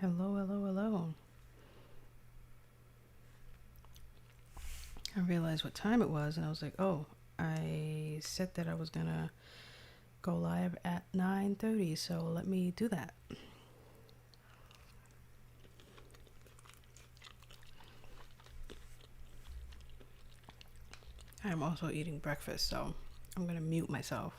Hello, hello, hello. I realized what time it was and I was like, oh, I said that I was gonna go live at 9:30, so let me do that. I'm also eating breakfast, so I'm gonna mute myself.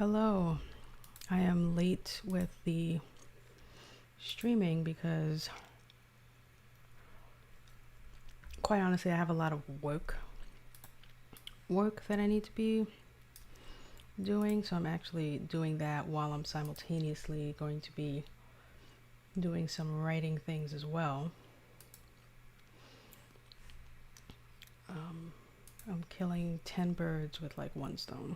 Hello. I am late with the streaming because, quite honestly, I have a lot of work that I need to be doing. So I'm actually doing that while I'm simultaneously going to be doing some writing things as well. I'm killing 10 birds with like one stone.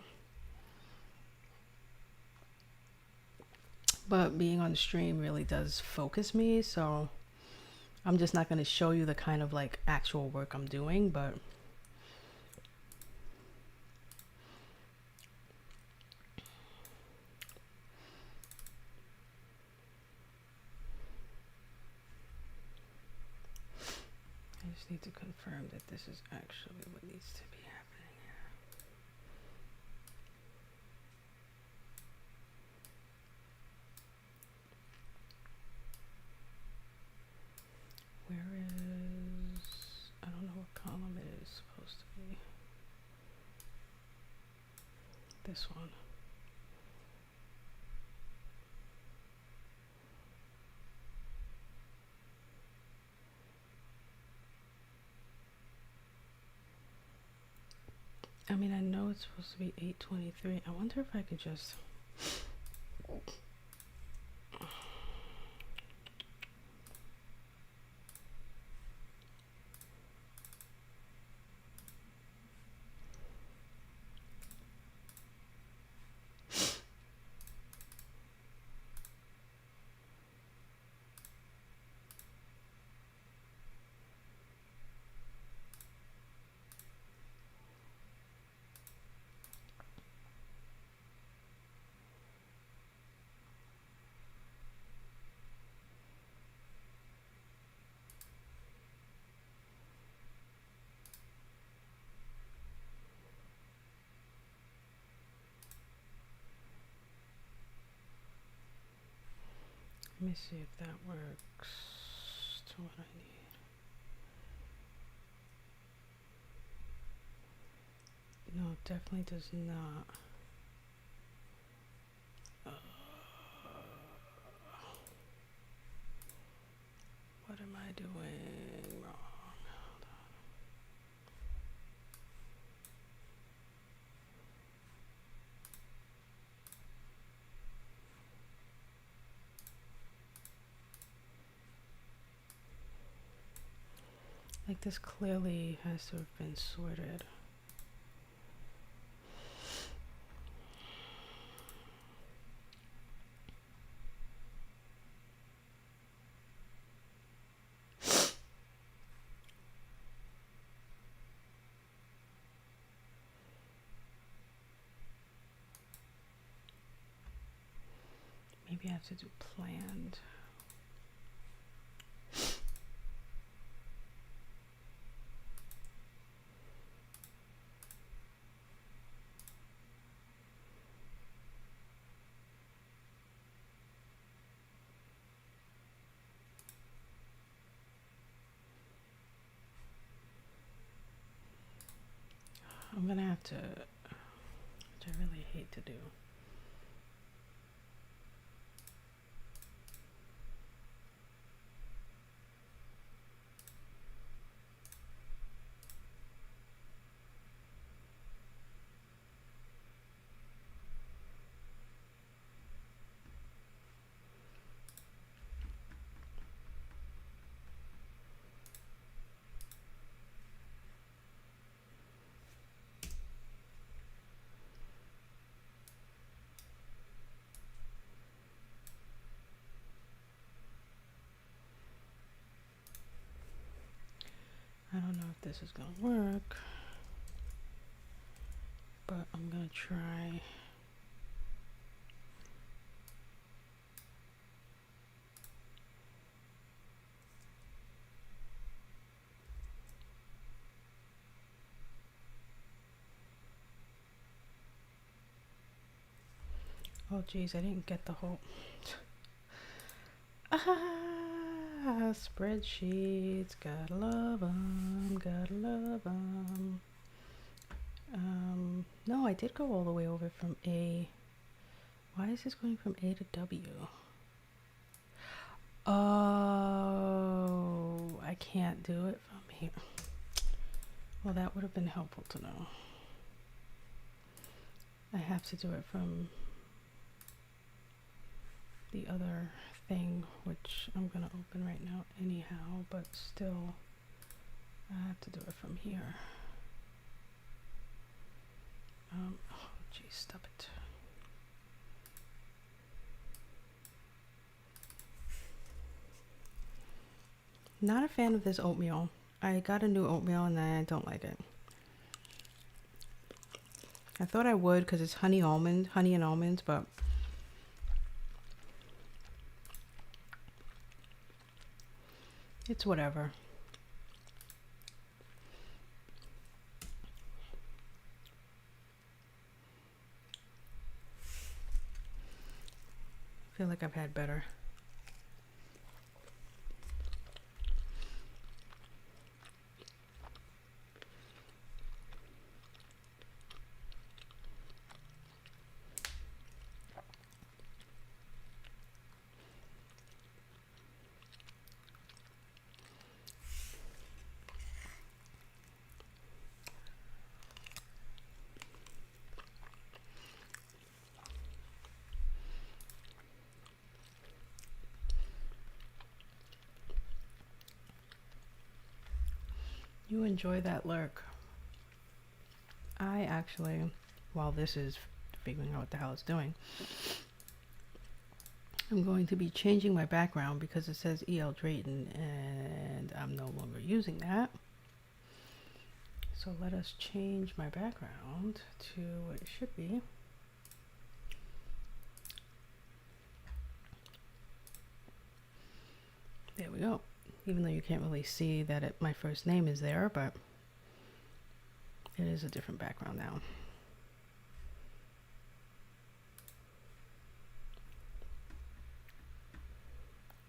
But being on the stream really does focus me, so I'm just not going to show you the kind of like actual work I'm doing, but I just need to confirm that this is actually what needs to be happening here. Where is, I don't know what column it is supposed to be. This one. I mean, I know it's supposed to be 8:23. I wonder if I could just let me see if that works to what I need. No, it definitely does not. What am I doing wrong? Hold on. Like, this clearly has to have been sorted. Maybe I have to do planned. I'm gonna have to, which I really hate to do. I don't know if this is gonna work, but I'm gonna try. Oh geez, I didn't get the whole spreadsheets, gotta love them, gotta love them. No, I did go all the way over from A Why is this going from A to W? Oh, I can't do it from here. Well, that would have been helpful to know. I have to do it from the other thing, which I'm gonna open right now anyhow, but still I have to do it from here. Oh geez, stop it. Not a fan of this oatmeal. I got a new oatmeal and I don't like it. I thought I would because it's honey and almonds, but it's whatever. I feel like I've had better. You enjoy that lurk. I actually, while this is figuring out what the hell it's doing, I'm going to be changing my background because it says E.L. Drayton and I'm no longer using that. So let us change my background to what it should be. There we go. Even though you can't really see that my first name is there, but it is a different background now.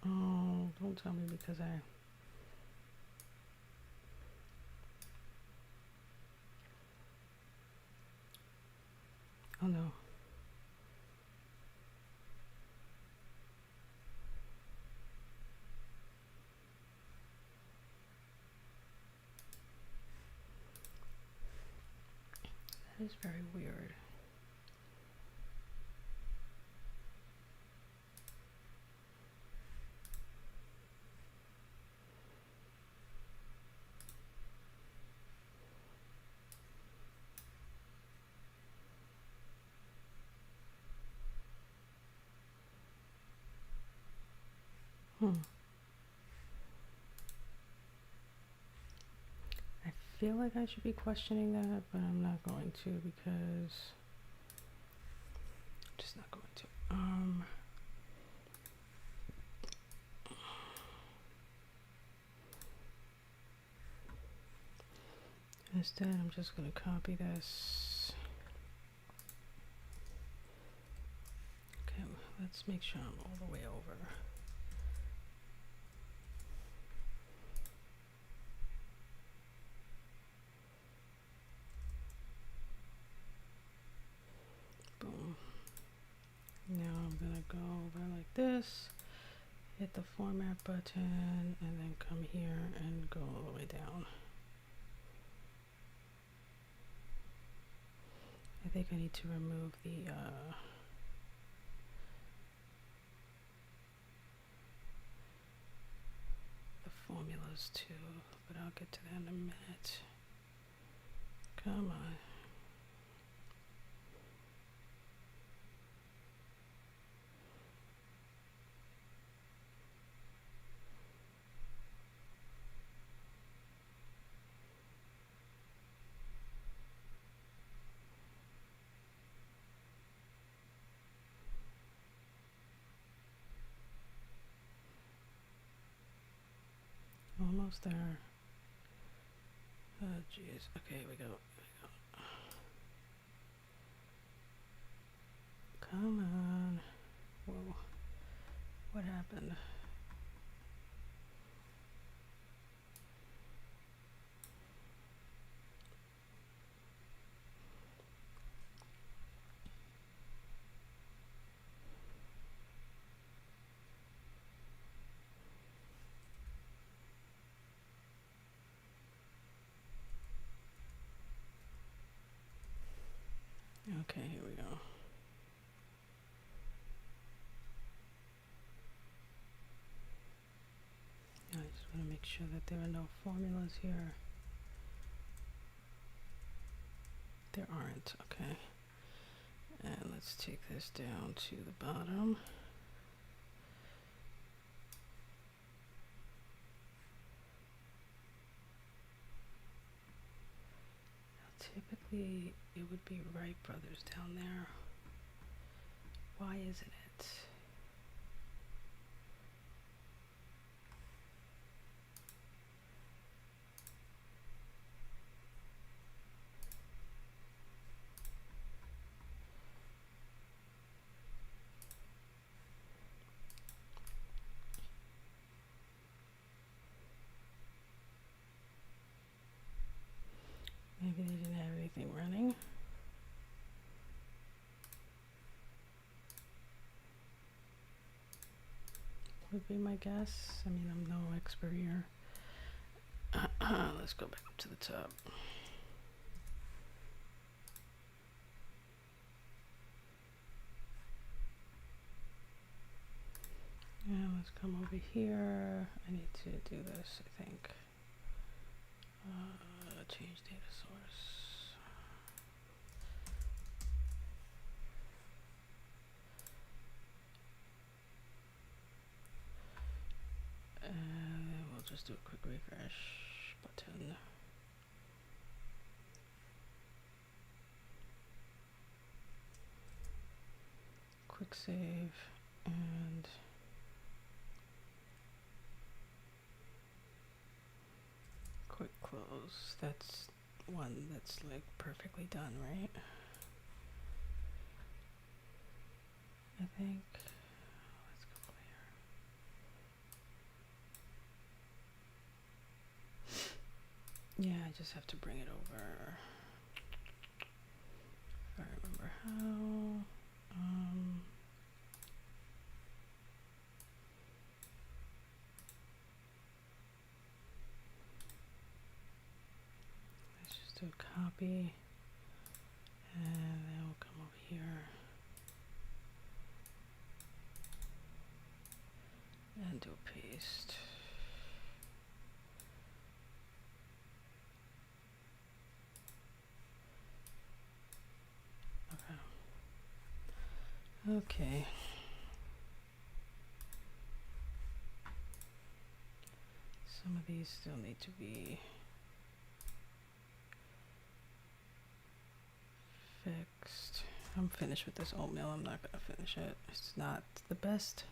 Oh, don't tell me because oh no. That is very weird. I feel like I should be questioning that, but I'm not going to because I'm just not going to. Instead, I'm just going to copy this. Okay, let's make sure I'm all the way over. Boom. Now I'm gonna go over like this, hit the format button, and then come here and go all the way down. I think I need to remove the formulas too, but I'll get to that in a minute. Come on. Almost there. Oh jeez. Okay, here we go. Come on. Whoa. What happened? Okay, here we go. I just want to make sure that there are no formulas here. There aren't, okay. And let's take this down to the bottom. Now, typically, it would be Wright Brothers down there. Why isn't it? Maybe they didn't have anything running. Would be my guess. I mean, I'm no expert here. Let's go back up to the top. And let's come over here. I need to do this, I think. Change data source. And then we'll just do a quick refresh button. Quick save and quick close. That's one that's like perfectly done, right? I think. Let's go here. Yeah, I just have to bring it over. If I remember how. Let's just do a copy, and then we'll come over here and do a paste. Okay. Some of these still need to be fixed. I'm finished with this oatmeal. I'm not gonna finish it. It's not the best.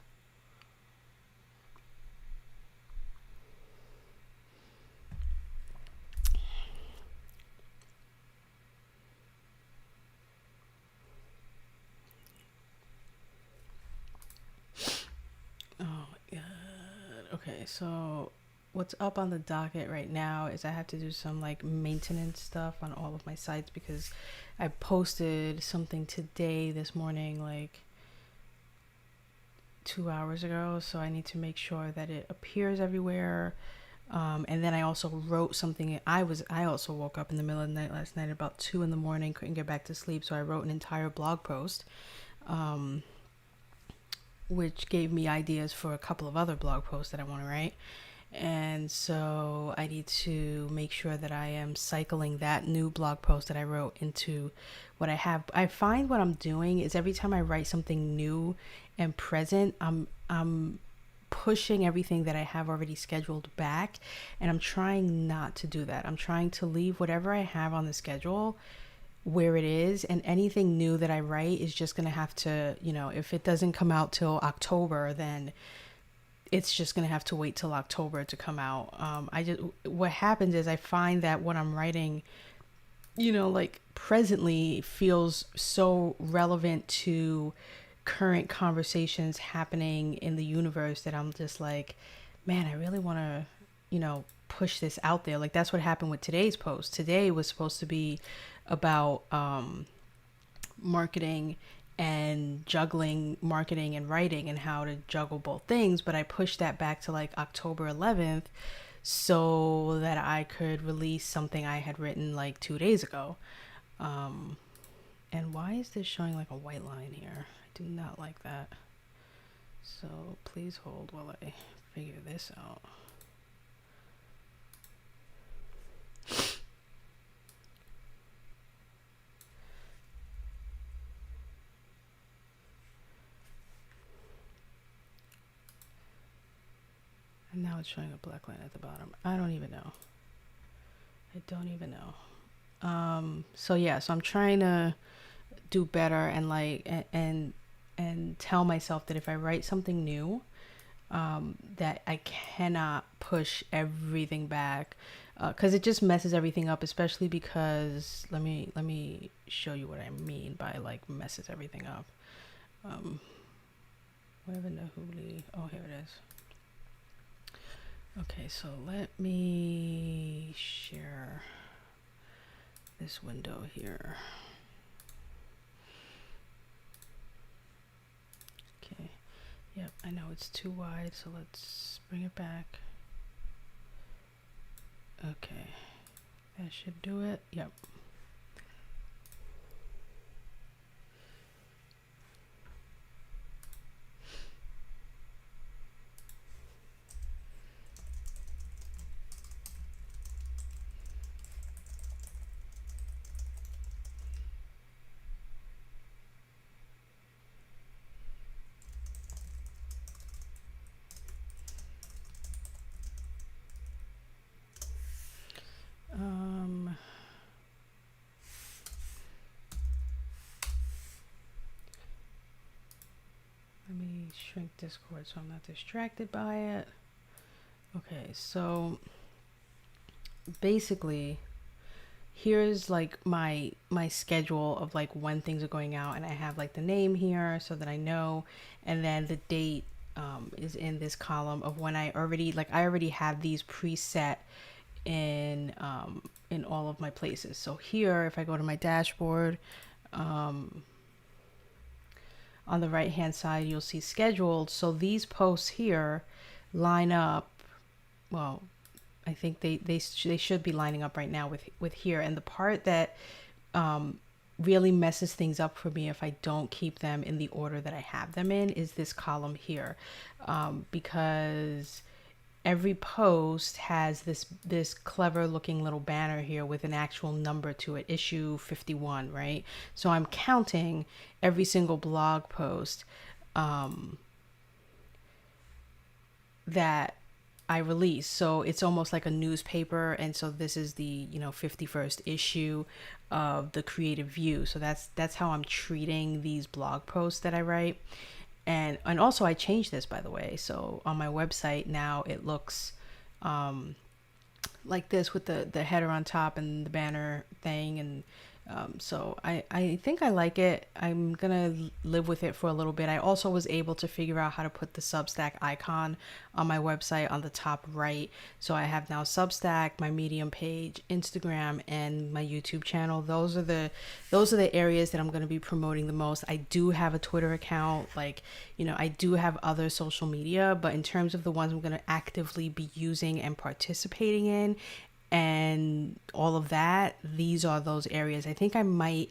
Oh my god. Okay, so what's up on the docket right now is I have to do some like maintenance stuff on all of my sites because I posted something today this morning, like 2 hours ago, so I need to make sure that it appears everywhere. And then I also wrote something. I also woke up in the middle of the night last night about 2 in the morning, couldn't get back to sleep, so I wrote an entire blog post, which gave me ideas for a couple of other blog posts that I want to write. And so I need to make sure that I am cycling that new blog post that I wrote into what I have. I find what I'm doing is every time I write something new and present, I'm pushing everything that I have already scheduled back, and I'm trying not to do that. I'm trying to leave whatever I have on the schedule where it is, and anything new that I write is just going to have to, if it doesn't come out till October, then it's just going to have to wait till October to come out. What happens is I find that what I'm writing, like presently feels so relevant to current conversations happening in the universe that I'm just like, man, I really want to, push this out there. Like that's what happened with today's post. Today was supposed to be about marketing and juggling marketing and writing and how to juggle both things, but I pushed that back to like October 11th so that I could release something I had written like 2 days ago. And why is this showing like a white line here? I do not like that. So please hold while I figure this out. And now it's showing a black line at the bottom. I don't even know. I don't even know. So yeah, so I'm trying to do better and like and tell myself that if I write something new, that I cannot push everything back, because it just messes everything up, especially because let me show you what I mean by like messes everything up. Wherever Nahuli, oh here it is. Okay, so let me share this window here. Okay, yep, I know it's too wide, so let's bring it back. Okay, that should do it. Yep. Let me shrink Discord so I'm not distracted by it. Okay, so basically here's like my schedule of like when things are going out, and I have like the name here so that I know, and then the date is in this column of when I already have these preset in all of my places. So here, if I go to my dashboard, on the right hand side you'll see scheduled. So these posts here line up, well, I think they should be lining up right now with here. And the part that really messes things up for me if I don't keep them in the order that I have them in is this column here, because every post has this clever looking little banner here with an actual number to it, issue 51, right? So I'm counting every single blog post that I release. So it's almost like a newspaper, and so this is the 51st issue of the Creative View. So that's how I'm treating these blog posts that I write. And also I changed this, by the way. So on my website now it looks like this with the header on top and the banner thing. And so I think I like it. I'm gonna live with it for a little bit. I also was able to figure out how to put the Substack icon on my website on the top right. So I have now Substack, my Medium page, Instagram, and my YouTube channel. Those are the areas that I'm going to be promoting the most. I do have a Twitter account, like, I do have other social media, but in terms of the ones I'm going to actively be using and participating in and all of that, these are those areas. I think I might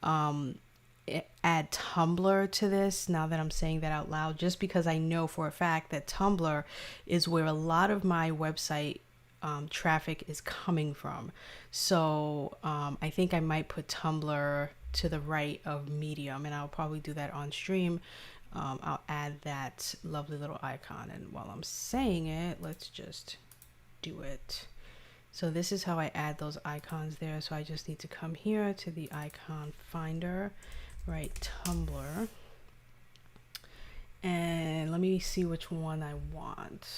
add Tumblr to this now that I'm saying that out loud, just because I know for a fact that Tumblr is where a lot of my website traffic is coming from. So I think I might put Tumblr to the right of Medium, and I'll probably do that on stream. I'll add that lovely little icon, and while I'm saying it, let's just do it. So this is how I add those icons there. So I just need to come here to the icon finder, write Tumblr, and let me see which one I want.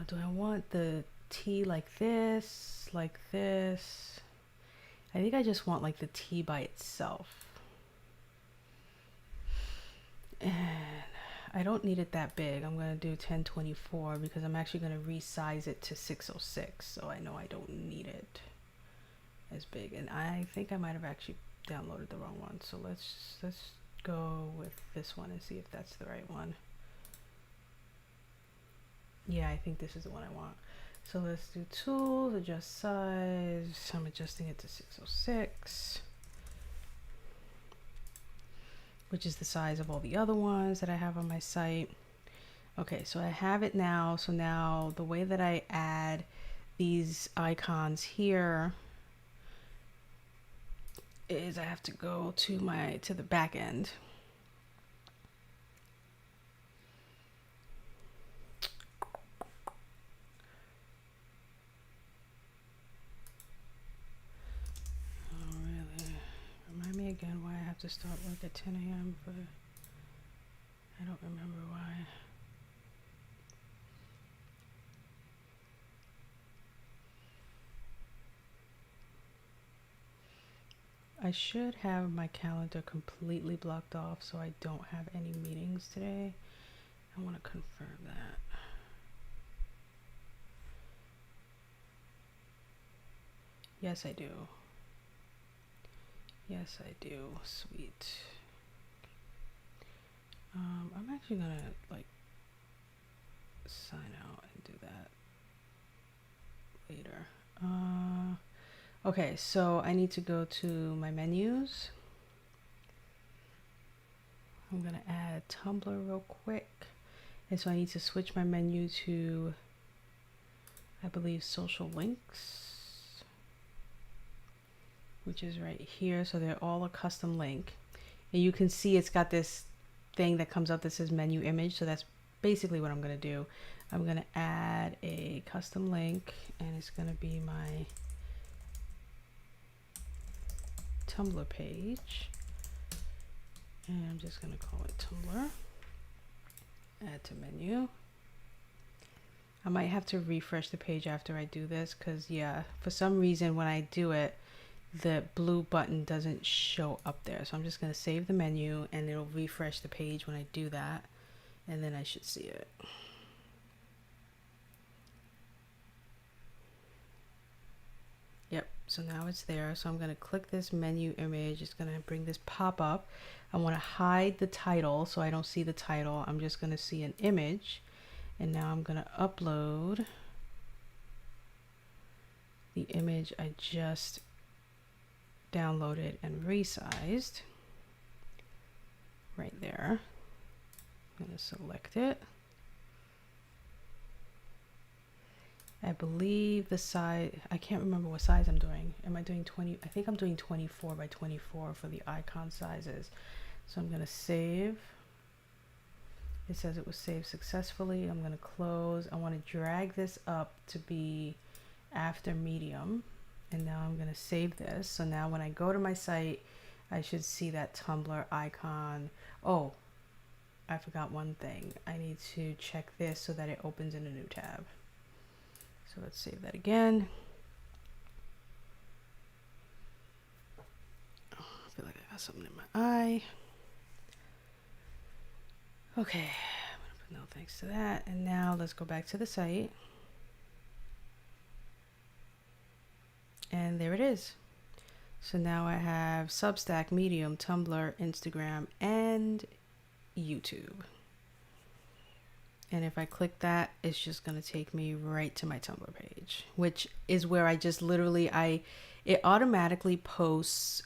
Do I want the T like this, like this? I think I just want like the T by itself. And I don't need it that big. I'm going to do 1024 because I'm actually going to resize it to 606. So I know I don't need it as big. And I think I might have actually downloaded the wrong one. So let's go with this one and see if that's the right one. Yeah, I think this is the one I want. So let's do tools, adjust size. I'm adjusting it to 606. which is the size of all the other ones that I have on my site. Okay, so I have it now. So now the way that I add these icons here is I have to go to the back end. Oh, really? Remind me again why I have to start work at 10 a.m. for, I don't remember why. I should have my calendar completely blocked off so I don't have any meetings today. I want to confirm that. Yes, I do. Yes, I do. Sweet. I'm actually gonna like sign out and do that later. Okay, so I need to go to my menus. I'm gonna add Tumblr real quick. And so I need to switch my menu to, I believe, social links, which is right here. So they're all a custom link. And you can see it's got this thing that comes up that says menu image. So that's basically what I'm gonna do. I'm gonna add a custom link, and it's gonna be my Tumblr page. And I'm just gonna call it Tumblr. Add to menu. I might have to refresh the page after I do this because, yeah, for some reason when I do it, the blue button doesn't show up there. So I'm just going to save the menu and it'll refresh the page when I do that. And then I should see it. Yep, so now it's there. So I'm going to click this menu image. It's going to bring this pop up. I want to hide the title so I don't see the title. I'm just going to see an image. And now I'm going to upload the image I just downloaded and resized right there. I'm going to select it. I believe the size, I can't remember what size I'm doing. Am I doing 20? I think I'm doing 24 by 24 for the icon sizes. So I'm going to save. It says it was saved successfully. I'm going to close. I want to drag this up to be after medium. And now I'm going to save this. So now when I go to my site, I should see that Tumblr icon. Oh, I forgot one thing. I need to check this so that it opens in a new tab. So let's save that again. Oh, I feel like I got something in my eye. Okay, I'm gonna put no thanks to that. And now let's go back to the site. And there it is. So now I have Substack, Medium, Tumblr, Instagram, and YouTube. And if I click that, it's just going to take me right to my Tumblr page, which is where I just literally, it automatically posts,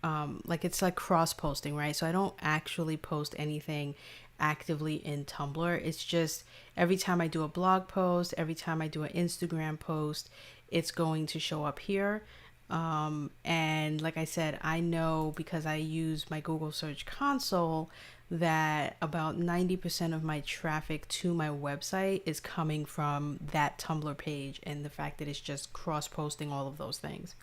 like it's like cross posting, right? So I don't actually post anything actively in Tumblr. It's just every time I do a blog post, every time I do an Instagram post, it's going to show up here. And like I said, I know because I use my Google Search Console that about 90% of my traffic to my website is coming from that Tumblr page and the fact that it's just cross-posting all of those things.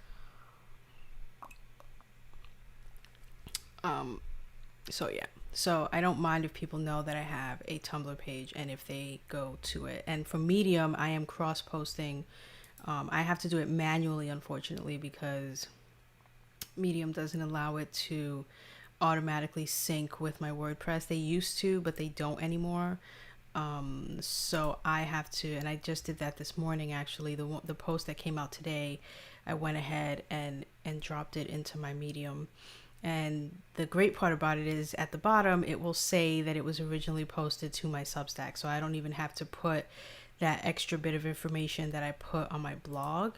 So yeah, so I don't mind if people know that I have a Tumblr page and if they go to it. And for Medium, I am cross-posting. I have to do it manually, unfortunately, because Medium doesn't allow it to automatically sync with my WordPress. They used to, but they don't anymore. So I have to, and I just did that this morning actually. The post that came out today, I went ahead and dropped it into my Medium. And the great part about it is at the bottom, it will say that it was originally posted to my Substack. So I don't even have to put that extra bit of information that I put on my blog.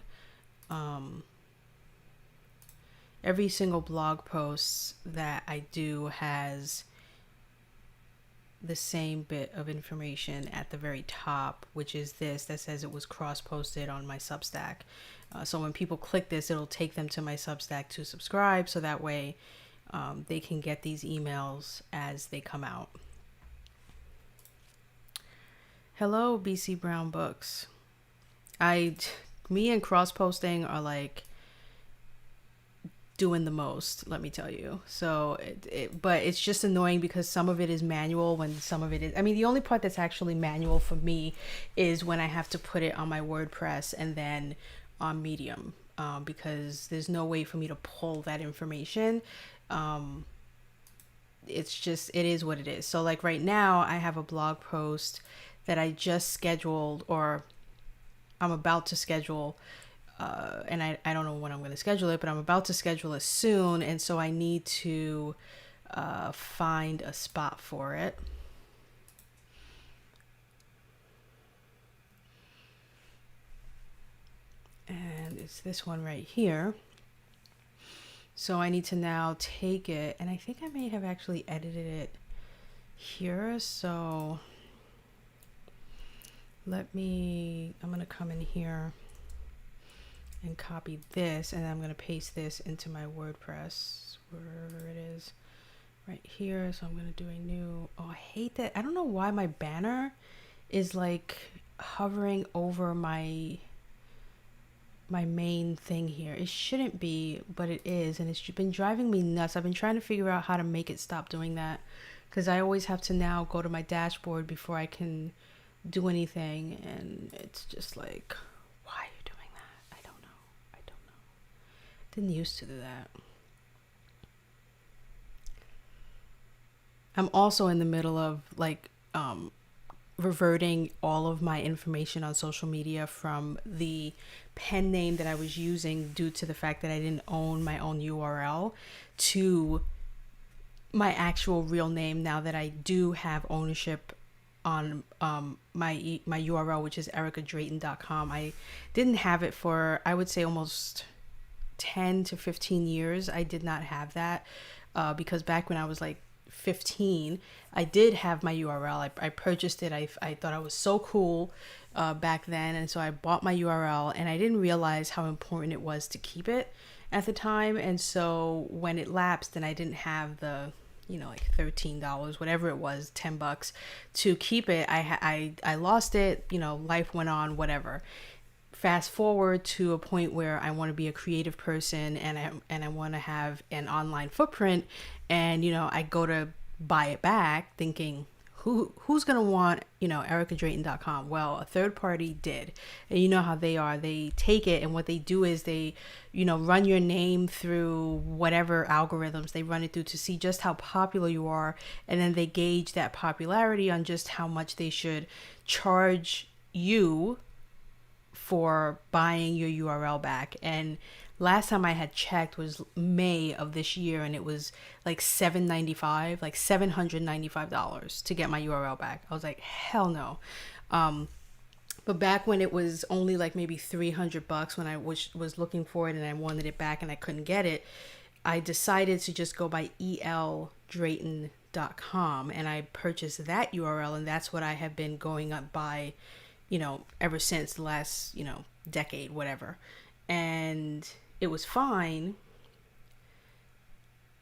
every single blog post that I do has the same bit of information at the very top, which is this that says it was cross-posted on my Substack. So when people click this, it'll take them to my Substack to subscribe, so that way they can get these emails as they come out. Hello, BC Brown Books. Me and cross-posting are like doing the most, let me tell you. So but it's just annoying because some of it is manual when some of it is, I mean, the only part that's actually manual for me is when I have to put it on my WordPress and then on Medium, because there's no way for me to pull that information. It's just, it is what it is. So like right now I have a blog post that I just scheduled, or I'm about to schedule, and I don't know when I'm going to schedule it, but I'm about to schedule it soon. And so I need to find a spot for it. And it's this one right here. So I need to now take it, and I think I may have actually edited it here. So I'm going to come in here and copy this, and I'm going to paste this into my WordPress, wherever it is, right here. So I'm going to do a new, I hate that. I don't know why my banner is like hovering over my main thing here. It shouldn't be, but it is, and it's been driving me nuts. I've been trying to figure out how to make it stop doing that, because I always have to now go to my dashboard before I can do anything, and it's just like, why are you doing that? I don't know. Didn't used to do that. I'm also in the middle of like reverting all of my information on social media from the pen name that I was using due to the fact that I didn't own my own URL to my actual real name, now that I do have ownership on my URL, which is ericadrayton.com. I didn't have it for, I would say, almost 10 to 15 years. I did not have that because back when I was like 15, I did have my URL. I purchased it. I thought I was so cool back then, and so I bought my URL, and I didn't realize how important it was to keep it at the time. And so when it lapsed and I didn't have the, like $13, whatever it was, $10 to keep it, I lost it. Life went on, whatever. Fast forward to a point where I want to be a creative person, and I want to have an online footprint, and I go to buy it back thinking, who's going to want, ericadrayton.com? Well, a third party did. And you know how they are. They take it, and what they do is they, run your name through whatever algorithms they run it through to see just how popular you are. And then they gauge that popularity on just how much they should charge you for buying your URL back. And last time I had checked was May of this year, and it was like $795 to get my URL back. I was like, hell no. But back when it was only like maybe $300 when I was looking for it and I wanted it back and I couldn't get it, I decided to just go by eldrayton.com, and I purchased that URL, and that's what I have been going up by, ever since the last, decade, whatever. And it was fine.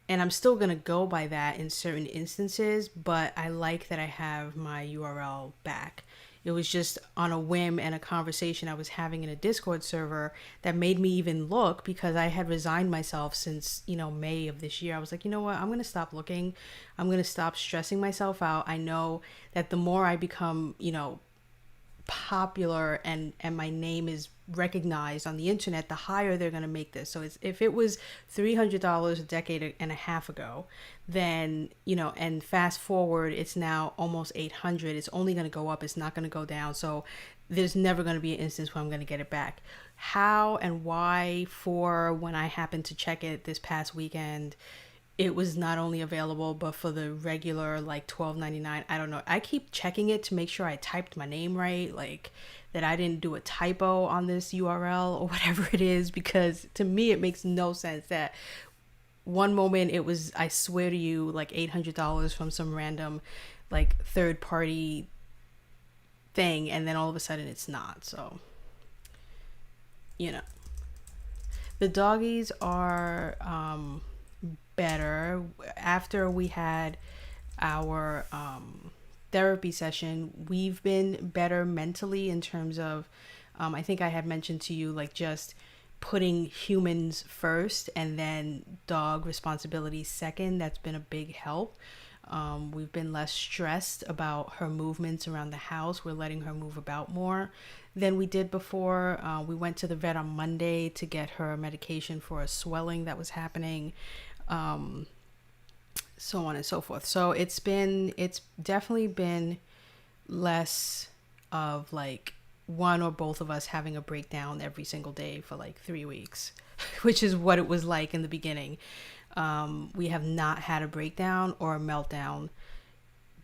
And I'm still going to go by that in certain instances, but I like that I have my URL back. It was just on a whim and a conversation I was having in a Discord server that made me even look, because I had resigned myself since, May of this year. I was like, you know what? I'm going to stop looking. I'm going to stop stressing myself out. I know that the more I become, popular and my name is recognized on the internet, the higher they're going to make this. So if it was $300 a decade and a half ago, then and fast forward, it's now almost 800. It's only going to go up. It's not going to go down. So there's never going to be an instance where I'm going to get it back. How and why, for when I happened to check it this past weekend, it was not only available, but for the regular like $12.99. I don't know. I keep checking it to make sure I typed my name right, like that I didn't do a typo on this URL or whatever it is, because to me it makes no sense that one moment it was, I swear to you, like $800 from some random like third party thing, and then all of a sudden it's not. So, you know, the doggies are better after we had our therapy session. We've been better mentally in terms of I think I had mentioned to you, like, just putting humans first and then dog responsibilities second. That's been a big help. We've been less stressed about her movements around the house. We're letting her move about more than we did before. We went to the vet on Monday to get her medication for a swelling that was happening, so on and so forth. So it's definitely been less of like one or both of us having a breakdown every single day for like 3 weeks, which is what it was like in the beginning. We have not had a breakdown or a meltdown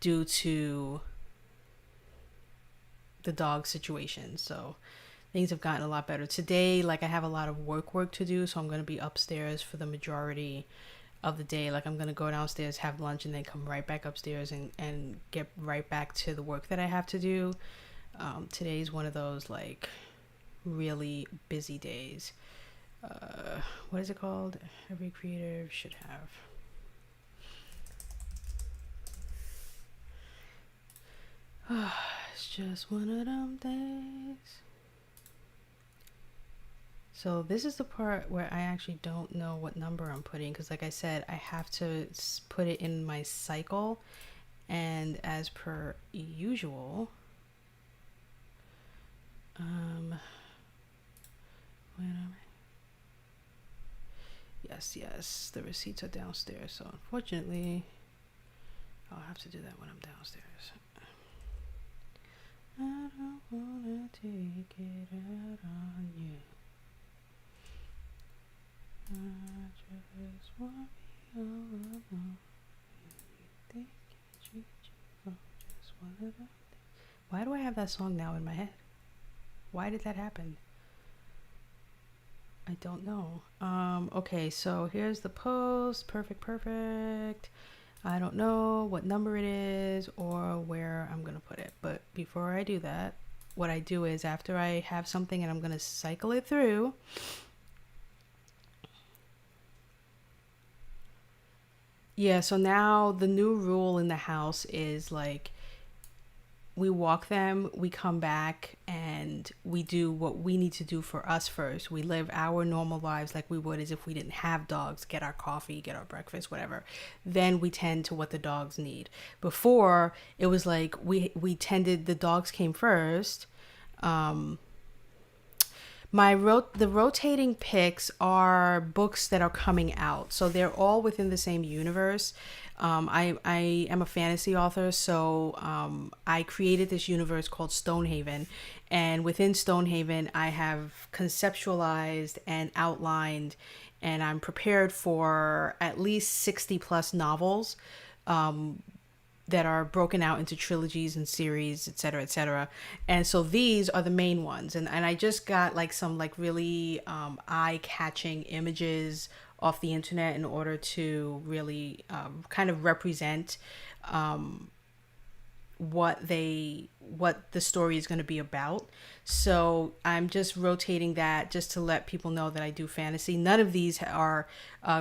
due to the dog situation. So things have gotten a lot better. Today, like, I have a lot of work to do, so I'm going to be upstairs for the majority of the day. Like, I'm going to go downstairs, have lunch, and then come right back upstairs and get right back to the work that I have to do. Today's one of those like really busy days. What is it called? Every creative should have. It's just one of them days. So this is the part where I actually don't know what number I'm putting, because like I said, I have to put it in my cycle, and as per usual, where am I? Yes, the receipts are downstairs, so unfortunately I'll have to do that when I'm downstairs. I don't wanna take it out on you. I just want to be all alone. You think you treat you just one of them. Why do I have that song now in my head? Why did that happen? I don't know. Okay, so here's the post. Perfect. I don't know what number it is or where I'm gonna put it, but before I do that, what I do is, after I have something and I'm gonna cycle it through, yeah, so now the new rule in the house is like, we walk them, we come back, and we do what we need to do for us first. We live our normal lives like we would as if we didn't have dogs, get our coffee, get our breakfast, whatever. Then we tend to what the dogs need. Before, it was like we tended, the dogs came first. The rotating picks are books that are coming out, so they're all within the same universe. I am a fantasy author, so I created this universe called Stonehaven, and within Stonehaven I have conceptualized and outlined, and I'm prepared for at least 60 plus novels that are broken out into trilogies and series, etc., etc. And so these are the main ones, and I just got like some like really eye-catching images off the internet in order to really kind of represent what the story is going to be about. So I'm just rotating that just to let people know that I do fantasy. None of these are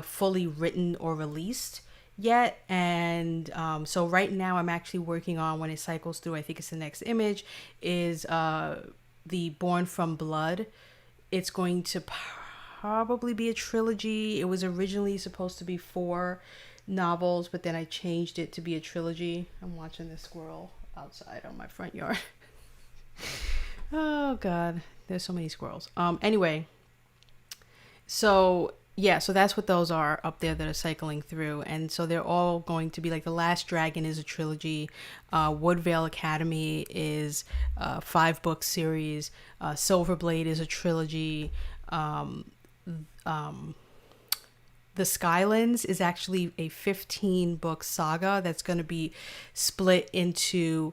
fully written or released yet, and so right now I'm actually working on, when it cycles through, I think it's the next image, is the Born from Blood. It's going to probably be a trilogy. It was originally supposed to be 4 novels, but then I changed it to be a trilogy. I'm watching this squirrel outside on my front yard. Oh god, there's so many squirrels. Anyway, so yeah, so that's what those are up there that are cycling through. And so they're all going to be like, The Last Dragon is a trilogy. Woodvale Academy is a 5-book series. Silverblade is a trilogy. The Skylands is actually a 15-book saga that's going to be split into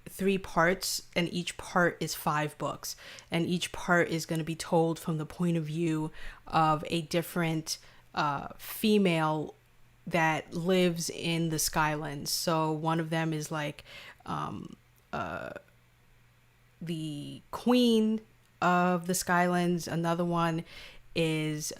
3 parts, and each part is 5 books, and each part is going to be told from the point of view of a different female that lives in the Skylands. So one of them is like the queen of the Skylands. Another one is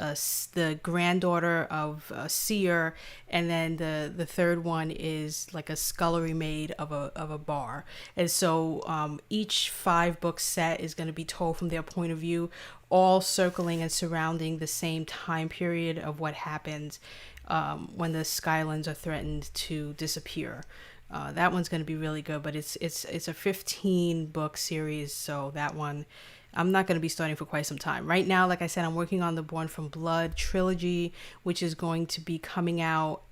the granddaughter of a seer, and then the third one is like a scullery maid of a bar. And so each 5-book set is going to be told from their point of view, all circling and surrounding the same time period of what happens when the Skylands are threatened to disappear. That one's going to be really good, but it's a 15-book series, so that one I'm not going to be starting for quite some time. Right now, like I said, I'm working on the Born from Blood trilogy, which is going to be coming out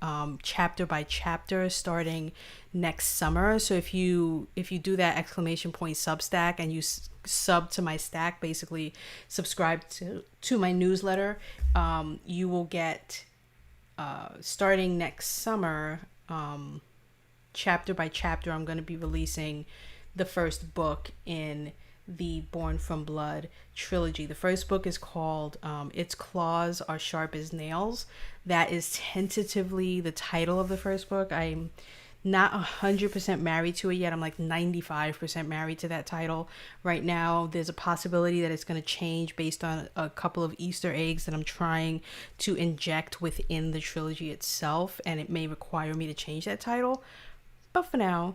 chapter by chapter starting next summer. So if you do that exclamation point Substack and you sub to my stack, basically subscribe to my newsletter, you will get starting next summer, chapter by chapter, I'm going to be releasing the first book in the Born from Blood trilogy. The first book is called Its Claws Are Sharp as Nails. That is tentatively the title of the first book. I'm not 100% married to it yet. I'm like 95% married to that title right now. There's a possibility that it's going to change based on a couple of Easter eggs that I'm trying to inject within the trilogy itself, and it may require me to change that title. But for now,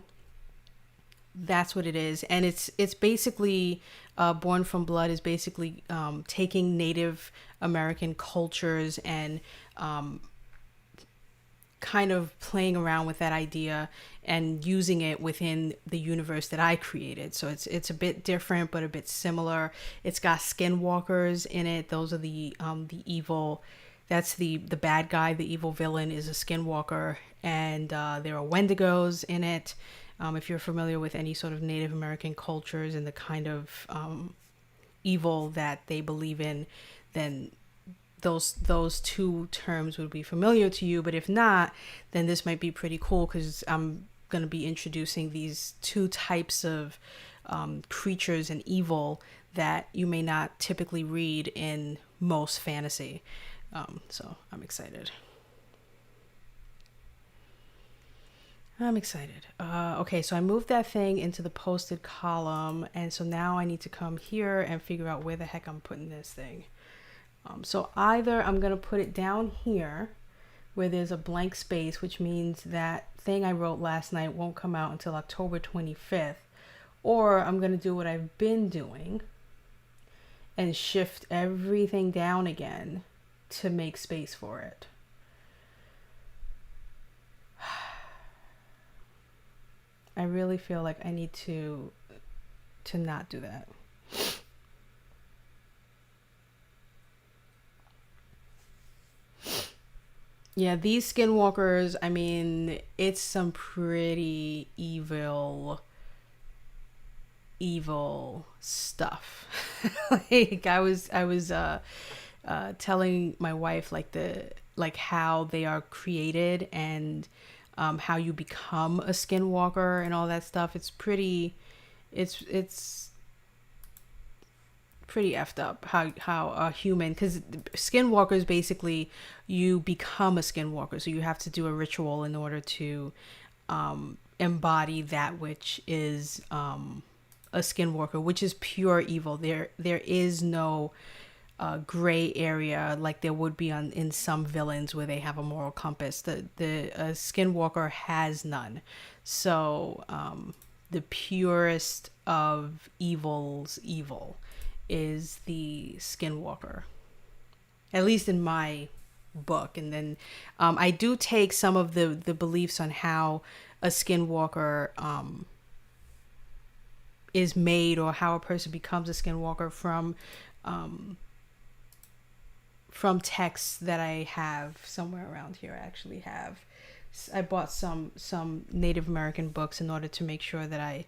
that's what it is. And it's basically Born from Blood is basically taking Native American cultures and kind of playing around with that idea and using it within the universe that I created. So it's a bit different but a bit similar. It's got skinwalkers in it. Those are the evil, that's the bad guy. The evil villain is a skinwalker, and there are Wendigos in it. If you're familiar with any sort of Native American cultures and the kind of evil that they believe in, then those two terms would be familiar to you. But if not, then this might be pretty cool, because I'm going to be introducing these two types of creatures and evil that you may not typically read in most fantasy. So I'm excited. Okay, so I moved that thing into the posted column, and so now I need to come here and figure out where the heck I'm putting this thing. So either I'm going to put it down here where there's a blank space, which means that thing I wrote last night won't come out until October 25th, or I'm going to do what I've been doing and shift everything down again to make space for it. I really feel like I need to not do that. Yeah, these skinwalkers, I mean, it's some pretty evil stuff. Like I was telling my wife like how they are created and how you become a skinwalker and all that stuff. It's pretty effed up how a human, because skinwalkers, basically you become a skinwalker, so you have to do a ritual in order to embody that which is a skinwalker, which is pure evil. There is no gray area like there would be in some villains where they have a moral compass. The skinwalker has none. So the purest of evils evil is the skinwalker, at least in my book. And then I do take some of the beliefs on how a skinwalker is made, or how a person becomes a skinwalker, from texts that I have somewhere around here. I bought some Native American books in order to make sure that I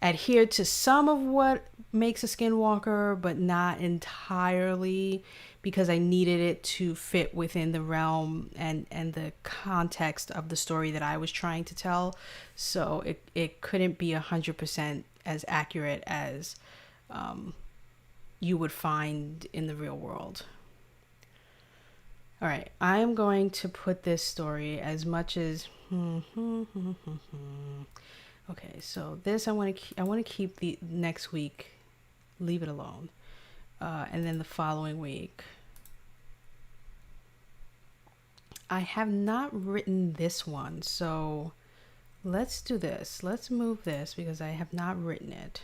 adhere to some of what makes a skinwalker, but not entirely, because I needed it to fit within the realm and the context of the story that I was trying to tell. So it couldn't be 100% as accurate as you would find in the real world. All right, I am going to put this story as much as okay, so this I want to keep the next week, leave it alone. And then the following week, I have not written this one, so let's do this. Let's move this because I have not written it,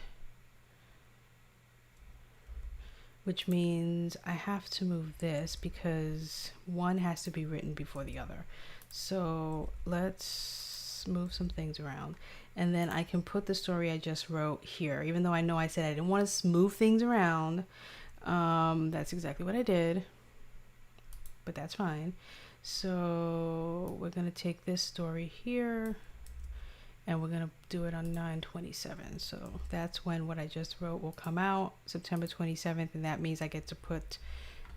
which means I have to move this because one has to be written before the other. So let's move some things around, and then I can put the story I just wrote here, even though I know I said I didn't want to move things around. That's exactly what I did, but that's fine. So we're going to take this story here and we're going to do it on 9/27. So that's when what I just wrote will come out, September 27th, and that means I get to put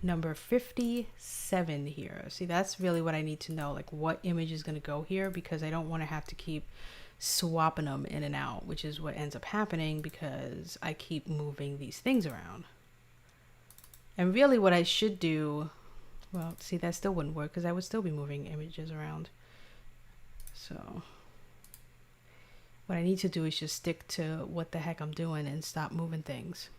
number 57 here. See, that's really what I need to know, like what image is going to go here, because I don't want to have to keep swapping them in and out, which is what ends up happening because I keep moving these things around. And really what I should do, well, see, that still wouldn't work because I would still be moving images around. So what I need to do is just stick to what the heck I'm doing and stop moving things.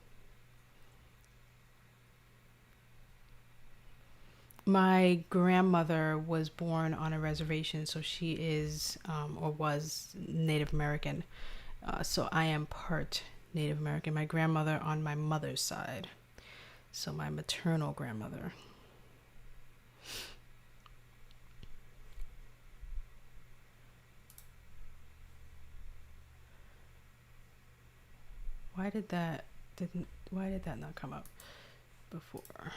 My grandmother was born on a reservation, so she is or was Native American. So I am part Native American. My grandmother on my mother's side, so my maternal grandmother. Why did that not come up before?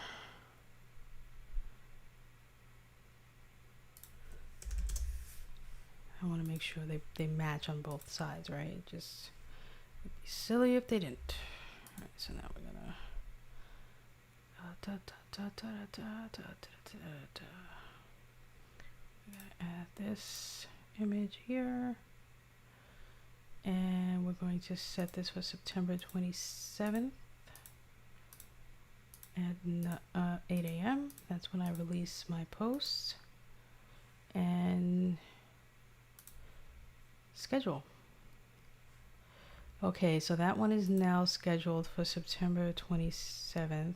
I want to make sure they match on both sides, right? Just would be silly if they didn't. All right, so now we're gonna add this image here, and we're going to set this for September 27th at 8 a.m. That's when I release my posts. And schedule. Okay, so that one is now scheduled for September 27th.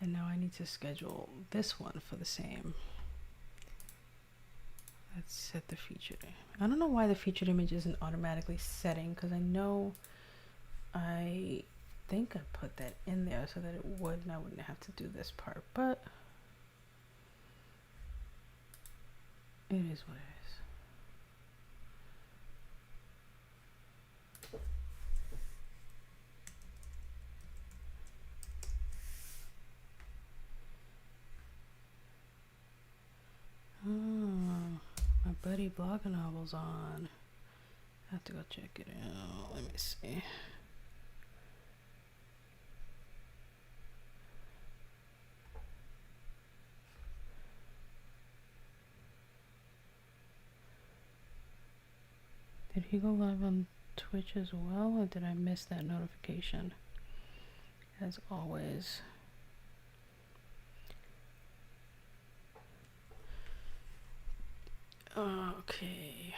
And now I need to schedule this one for the same. Let's set the featured. I don't know why the featured image isn't automatically setting, because I know I think I put that in there so that it would, and I wouldn't have to do this part, but it is what it is. Oh, my buddy Blogger Novel's on. I have to go check it out. Let me see. Did he go live on Twitch as well, or did I miss that notification? As always. Okay.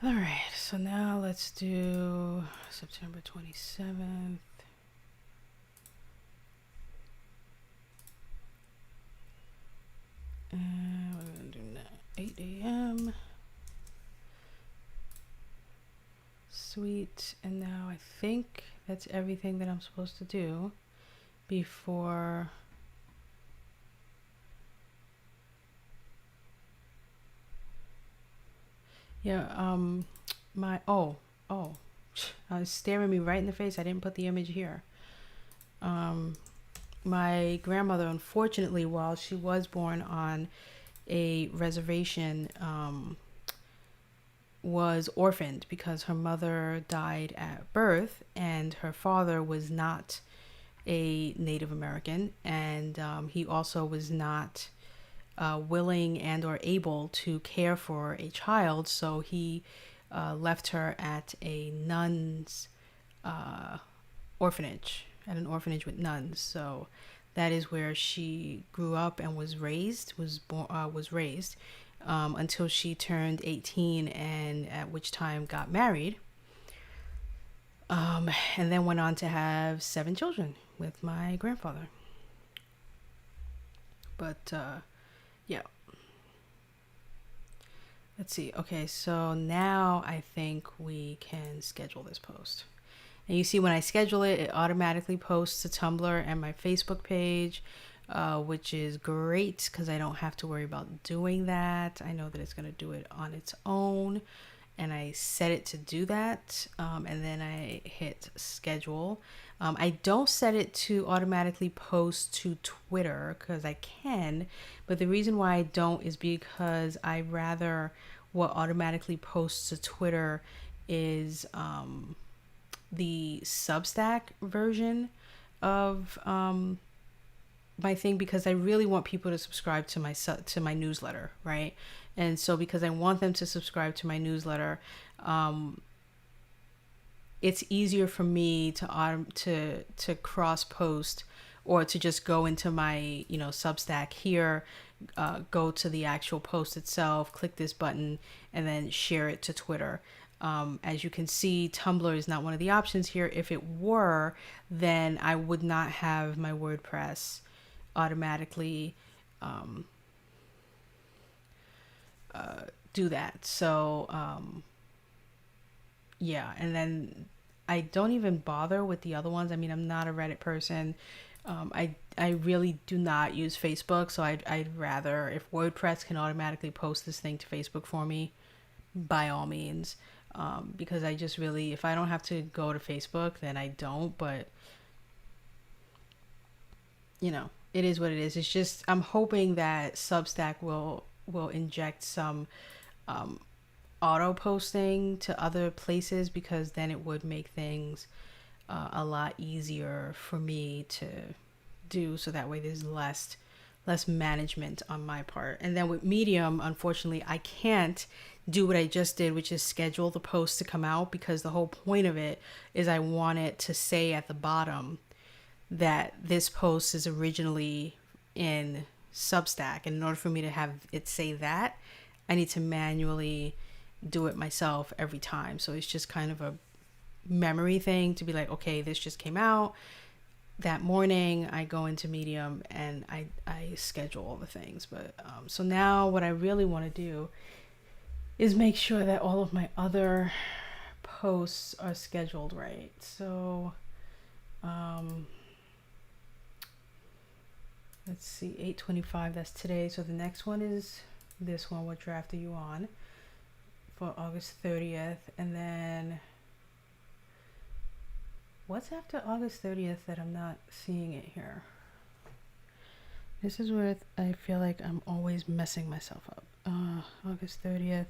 All right, so now let's do September 27th. And we're gonna do 8 a.m. Sweet. And now I think that's everything that I'm supposed to do before my I was staring me right in the face. I didn't put the image here. My grandmother, unfortunately, while she was born on a reservation, was orphaned because her mother died at birth and her father was not a Native American, and he also was not willing and or able to care for a child, so he left her at a nun's orphanage, at an orphanage with nuns. So that is where she grew up and was raised, was raised until she turned 18, and at which time got married, and then went on to have 7 children with my grandfather. But yeah, let's see. Okay, so now I think we can schedule this post. And you see when I schedule it, it automatically posts to Tumblr and my Facebook page, which is great because I don't have to worry about doing that. I know that it's going to do it on its own. And I set it to do that. And then I hit schedule. I don't set it to automatically post to Twitter because I can. But the reason why I don't is because I rather what automatically posts to Twitter is the Substack version of my thing, because I really want people to subscribe to my newsletter, right? And so because I want them to subscribe to my newsletter, it's easier for me to cross post, or to just go into my Substack here, go to the actual post itself, click this button, and then share it to Twitter. As you can see, Tumblr is not one of the options here. If it were, then I would not have my WordPress automatically do that. So yeah, and then I don't even bother with the other ones. I mean, I'm not a Reddit person. I really do not use Facebook, so I'd rather, if WordPress can automatically post this thing to Facebook for me, by all means. Because I just really, if I don't have to go to Facebook, then I don't. But it is what it is. It's just, I'm hoping that Substack will inject some auto posting to other places, because then it would make things a lot easier for me to do, so that way there's less management on my part. And then with Medium, unfortunately, I can't do what I just did, which is schedule the post to come out, because the whole point of it is I want it to say at the bottom that this post is originally in Substack. And in order for me to have it say that, I need to manually do it myself every time. So it's just kind of a memory thing to be like, okay, this just came out that morning. I go into Medium and I schedule all the things. But so now what I really want to do is make sure that all of my other posts are scheduled right. So let's see, 8/25, that's today. So the next one is this one, What Draft Are You On, for August 30th. And then what's after August 30th that I'm not seeing it here? This is where I feel like I'm always messing myself up. August 30th.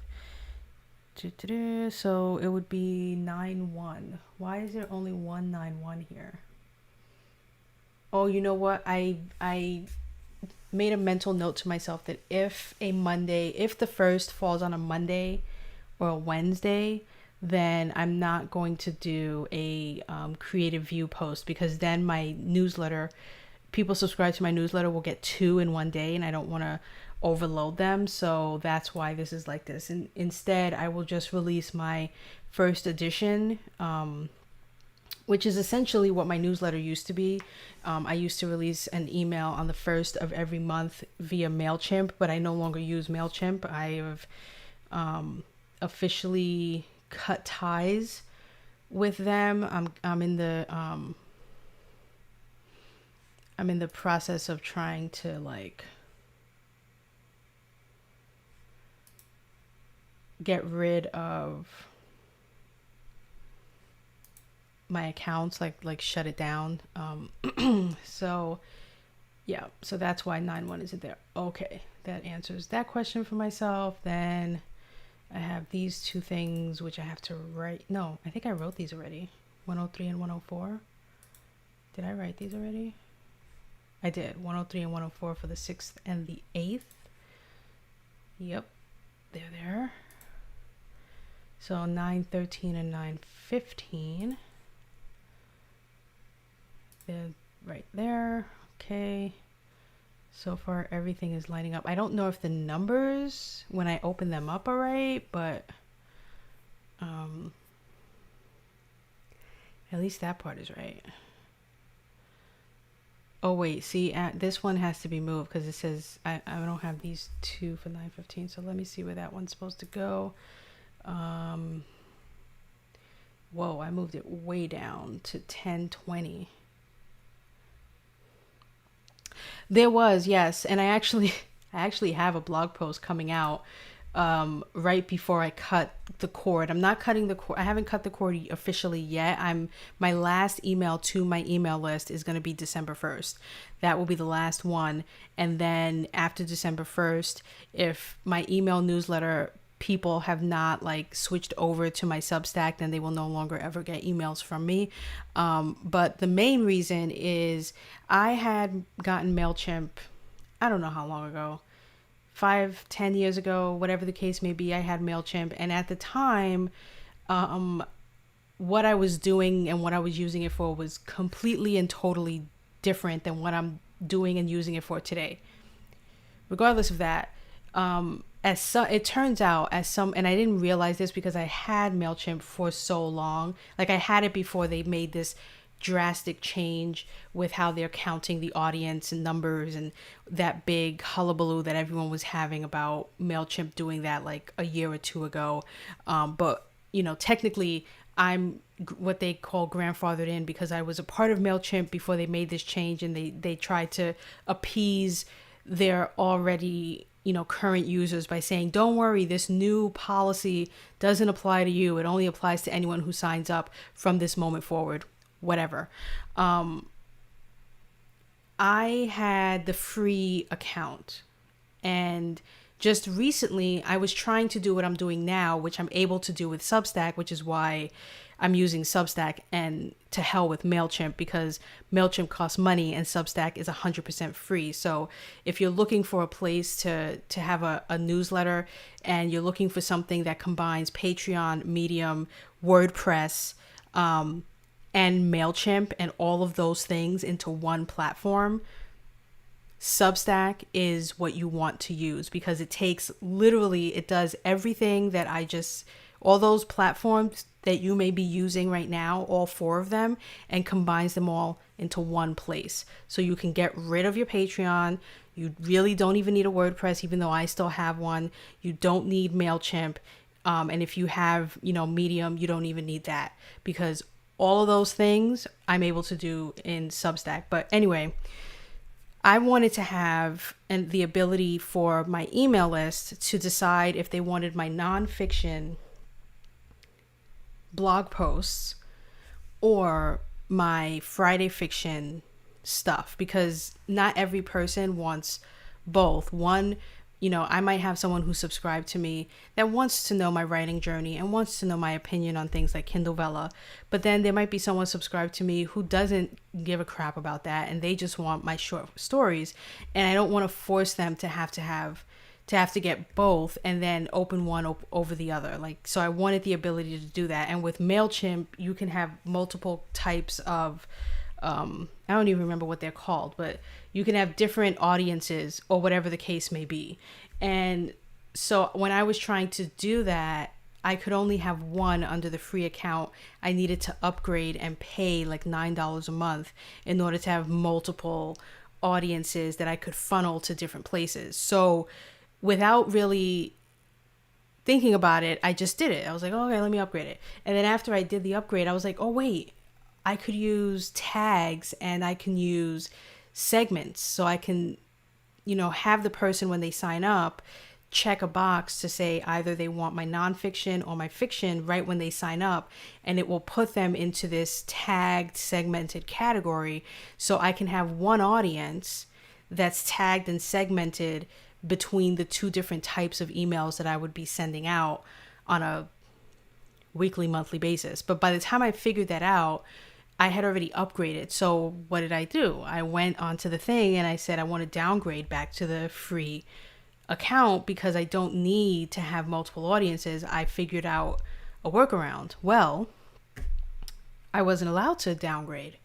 So it would be 9/1. Why is there only 1/9/1 here? Oh, you know what? I made a mental note to myself that if the first falls on a Monday or a Wednesday, then I'm not going to do a creative view post, because then my newsletter, people subscribe to my newsletter will get 2 in one day, and I don't want to overload them. So that's why this is like this. And instead, I will just release my first edition, which is essentially what my newsletter used to be. I used to release an email on the first of every month via MailChimp, but I no longer use MailChimp. I have officially cut ties with them. I'm in the process of trying to get rid of my accounts, like shut it down. So yeah, so that's why 9/1 isn't there. Okay, that answers that question for myself. Then I have these 2 things which I have to write. No, I think I wrote these already. 103 and 104. Did I write these already? I did. 103 and 104 for the 6th and the 8th. Yep, they're there. So 9:13 and 9:15. They're right there. Okay. So far, everything is lining up. I don't know if the numbers, when I open them up, are right, but at least that part is right. Oh, wait. See, this one has to be moved because it says I don't have these two for 9:15. So let me see where that one's supposed to go. Whoa, I moved it way down to 10:20. There was, yes, and I actually have a blog post coming out right before I cut the cord. I'm not cutting the cord. I haven't cut the cord officially yet. My last email to my email list is going to be December 1st. That will be the last one. And then after December 1st, if my email newsletter people have not like switched over to my Substack, then they will no longer ever get emails from me. But the main reason is I had gotten MailChimp, I don't know how long ago, 5-10 years ago, whatever the case may be. I had MailChimp, and at the time, what I was doing and what I was using it for was completely and totally different than what I'm doing and using it for today. Regardless of that, it turns out and I didn't realize this because I had MailChimp for so long. Like I had it before they made this drastic change with how they're counting the audience and numbers and that big hullabaloo that everyone was having about MailChimp doing that like a year or two ago. But technically I'm what they call grandfathered in because I was a part of MailChimp before they made this change, and they tried to appease their already current users by saying, don't worry, this new policy doesn't apply to you. It only applies to anyone who signs up from this moment forward, whatever. I had the free account, and just recently I was trying to do what I'm doing now, which I'm able to do with Substack, which is why I'm using Substack, and to hell with MailChimp, because MailChimp costs money and Substack is 100% free. So if you're looking for a place to have a newsletter, and you're looking for something that combines Patreon, Medium, WordPress, and MailChimp and all of those things into one platform, Substack is what you want to use, because it does everything that all those platforms that you may be using right now, all 4 of them, and combines them all into one place. So you can get rid of your Patreon. You really don't even need a WordPress, even though I still have one. You don't need MailChimp. And if you have, Medium, you don't even need that, because all of those things I'm able to do in Substack. But anyway, I wanted to have the ability for my email list to decide if they wanted my nonfiction blog posts or my Friday fiction stuff, because not every person wants both. One, I might have someone who subscribed to me that wants to know my writing journey and wants to know my opinion on things like Kindle Vella. But then there might be someone subscribed to me who doesn't give a crap about that, and they just want my short stories. And I don't want to force them to have to get both and then open one over the other. So I wanted the ability to do that. And with MailChimp, you can have multiple types of, I don't even remember what they're called, but you can have different audiences or whatever the case may be. And so when I was trying to do that, I could only have one under the free account. I needed to upgrade and pay like $9 a month in order to have multiple audiences that I could funnel to different places. So without really thinking about it, I just did it. I was like, okay, let me upgrade it. And then after I did the upgrade, I was like, oh wait, I could use tags and I can use segments. So I can, have the person, when they sign up, check a box to say either they want my nonfiction or my fiction right when they sign up, and it will put them into this tagged, segmented category. So I can have one audience that's tagged and segmented between the 2 different types of emails that I would be sending out on a weekly, monthly basis. But by the time I figured that out, I had already upgraded. So what did I do? I went onto the thing and I said I want to downgrade back to the free account because I don't need to have multiple audiences. I figured out a workaround. Well, I wasn't allowed to downgrade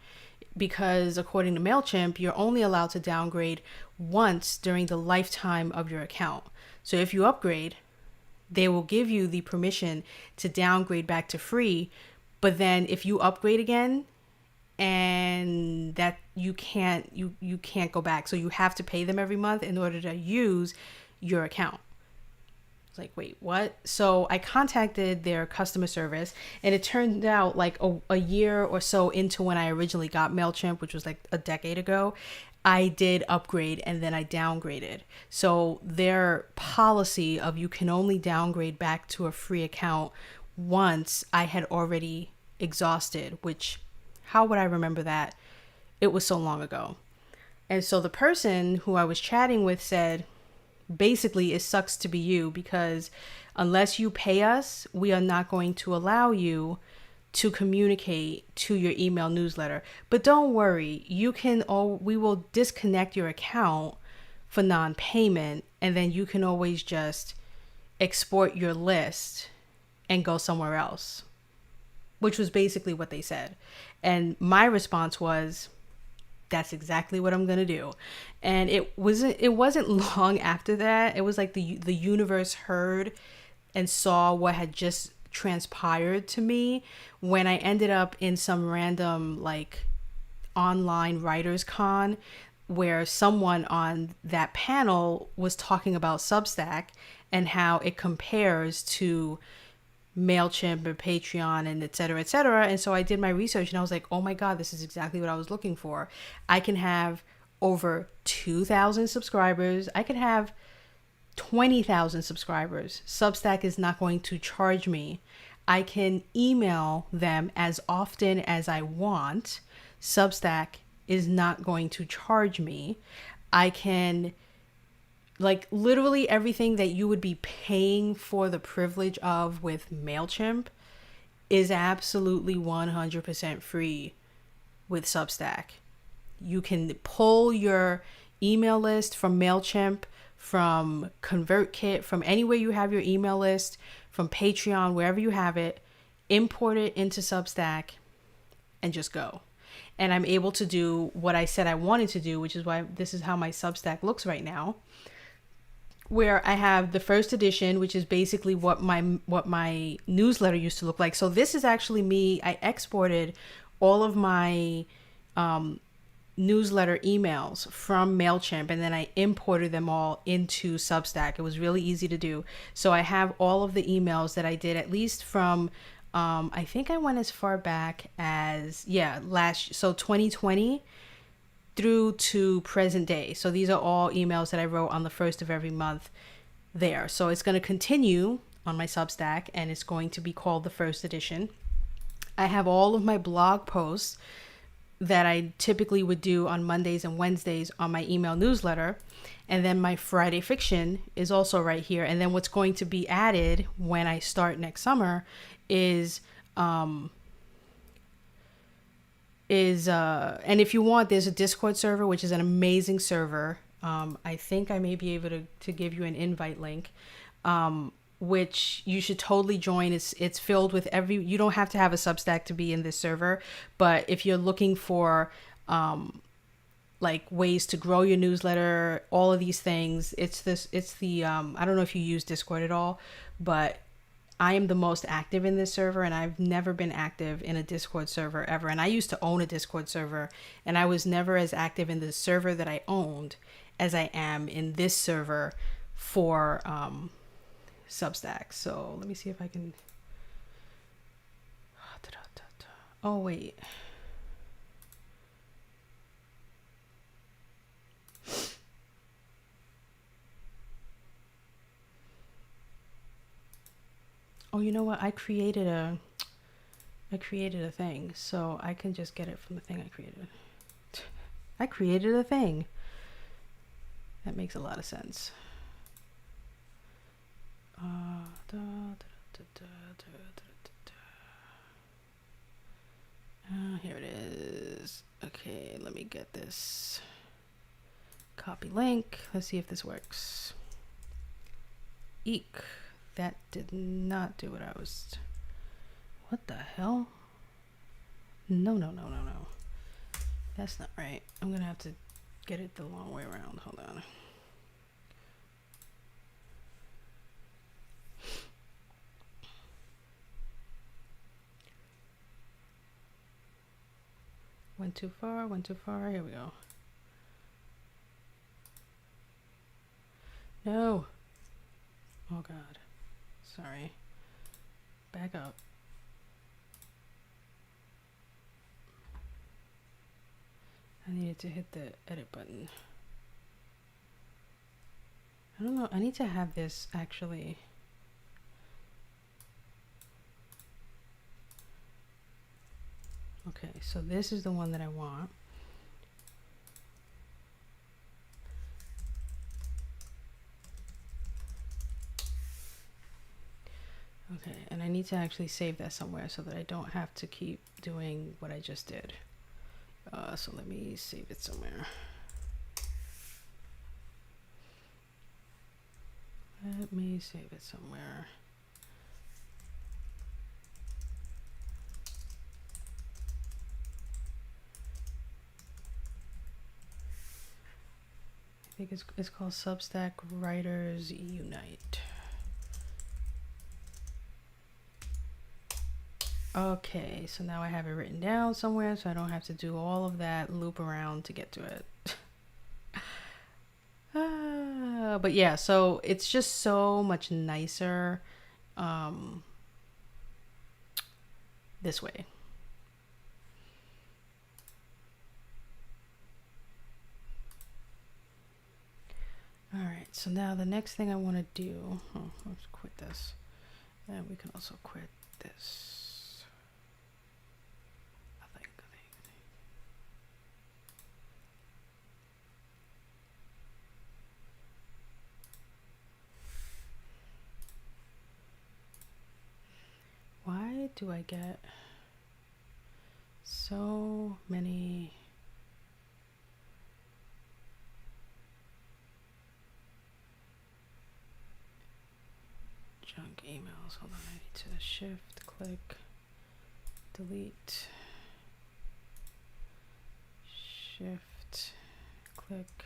because according to MailChimp, you're only allowed to downgrade once during the lifetime of your account. So if you upgrade, they will give you the permission to downgrade back to free. But then if you upgrade again, and that you can't go back. So you have to pay them every month in order to use your account. It's like, wait, what? So I contacted their customer service, and it turned out like a year or so into when I originally got MailChimp, which was like a decade ago, I did upgrade and then I downgraded. So their policy of you can only downgrade back to a free account once I had already exhausted, which how would I remember that? It was so long ago. And so the person who I was chatting with said, basically, it sucks to be you because unless you pay us, we are not going to allow you to communicate to your email newsletter. But don't worry, we will disconnect your account for non-payment, and then you can always just export your list and go somewhere else, which was basically what they said. And my response was, that's exactly what I'm going to do. And it wasn't long after that. It was like the universe heard and saw what had just transpired to me when I ended up in some random like online writers con where someone on that panel was talking about Substack and how it compares to MailChimp and Patreon and et cetera, et cetera. And so I did my research and I was like, oh my God, this is exactly what I was looking for. I can have over 2,000 subscribers. I can have 20,000 subscribers. Substack is not going to charge me. I can email them as often as I want. Substack is not going to charge me. I can, like, literally everything that you would be paying for the privilege of with MailChimp is absolutely 100% free with Substack. You can pull your email list from MailChimp, from ConvertKit, from anywhere you have your email list, from Patreon, wherever you have it, import it into Substack and just go. And I'm able to do what I said I wanted to do, which is why this is how my Substack looks right now, where I have the first edition, which is basically what my newsletter used to look like. So this is actually me. I exported all of my newsletter emails from MailChimp, and then I imported them all into Substack. It was really easy to do. So I have all of the emails that I did, at least from, I think I went as far back as, so 2020 through to present day. So these are all emails that I wrote on the first of every month there. So it's going to continue on my Substack, and it's going to be called the first edition. I have all of my blog posts that I typically would do on Mondays and Wednesdays on my email newsletter. And then my Friday fiction is also right here. And then what's going to be added when I start next summer is and if you want, there's a Discord server, which is an amazing server. I think I may be able to give you an invite link, which you should totally join. It's filled with you don't have to have a Substack to be in this server, but if you're looking for like ways to grow your newsletter, all of these things, it's the I don't know if you use Discord at all, but I am the most active in this server, and I've never been active in a Discord server ever. And I used to own a Discord server, and I was never as active in the server that I owned as I am in this server for Substack. So let me see if I can. Oh, wait. Oh, you know what? I created a thing, so I can just get it from the thing I created. I created a thing. That makes a lot of sense. Here it is. Okay, let me get this. Copy link. Let's see if this works. Eek. That did not do what I was... What the hell? No. That's not right. I'm gonna have to get it the long way around. Hold on. Went too far. Here we go. No. Oh God. Sorry. Back up. I needed to hit the edit button. I don't know. I need to have this actually. Okay, so this is the one that I want. Okay, and I need to actually save that somewhere so that I don't have to keep doing what I just did. So let me save it somewhere. Let me save it somewhere. I think it's called Substack Writers Unite. Okay, so now I have it written down somewhere so I don't have to do all of that loop around to get to it. But yeah, so it's just so much nicer this way. All right, so now the next thing I want to do, let's quit this. And we can also quit this. Why do I get so many junk emails? Hold on, I need to shift, click, delete, shift, click,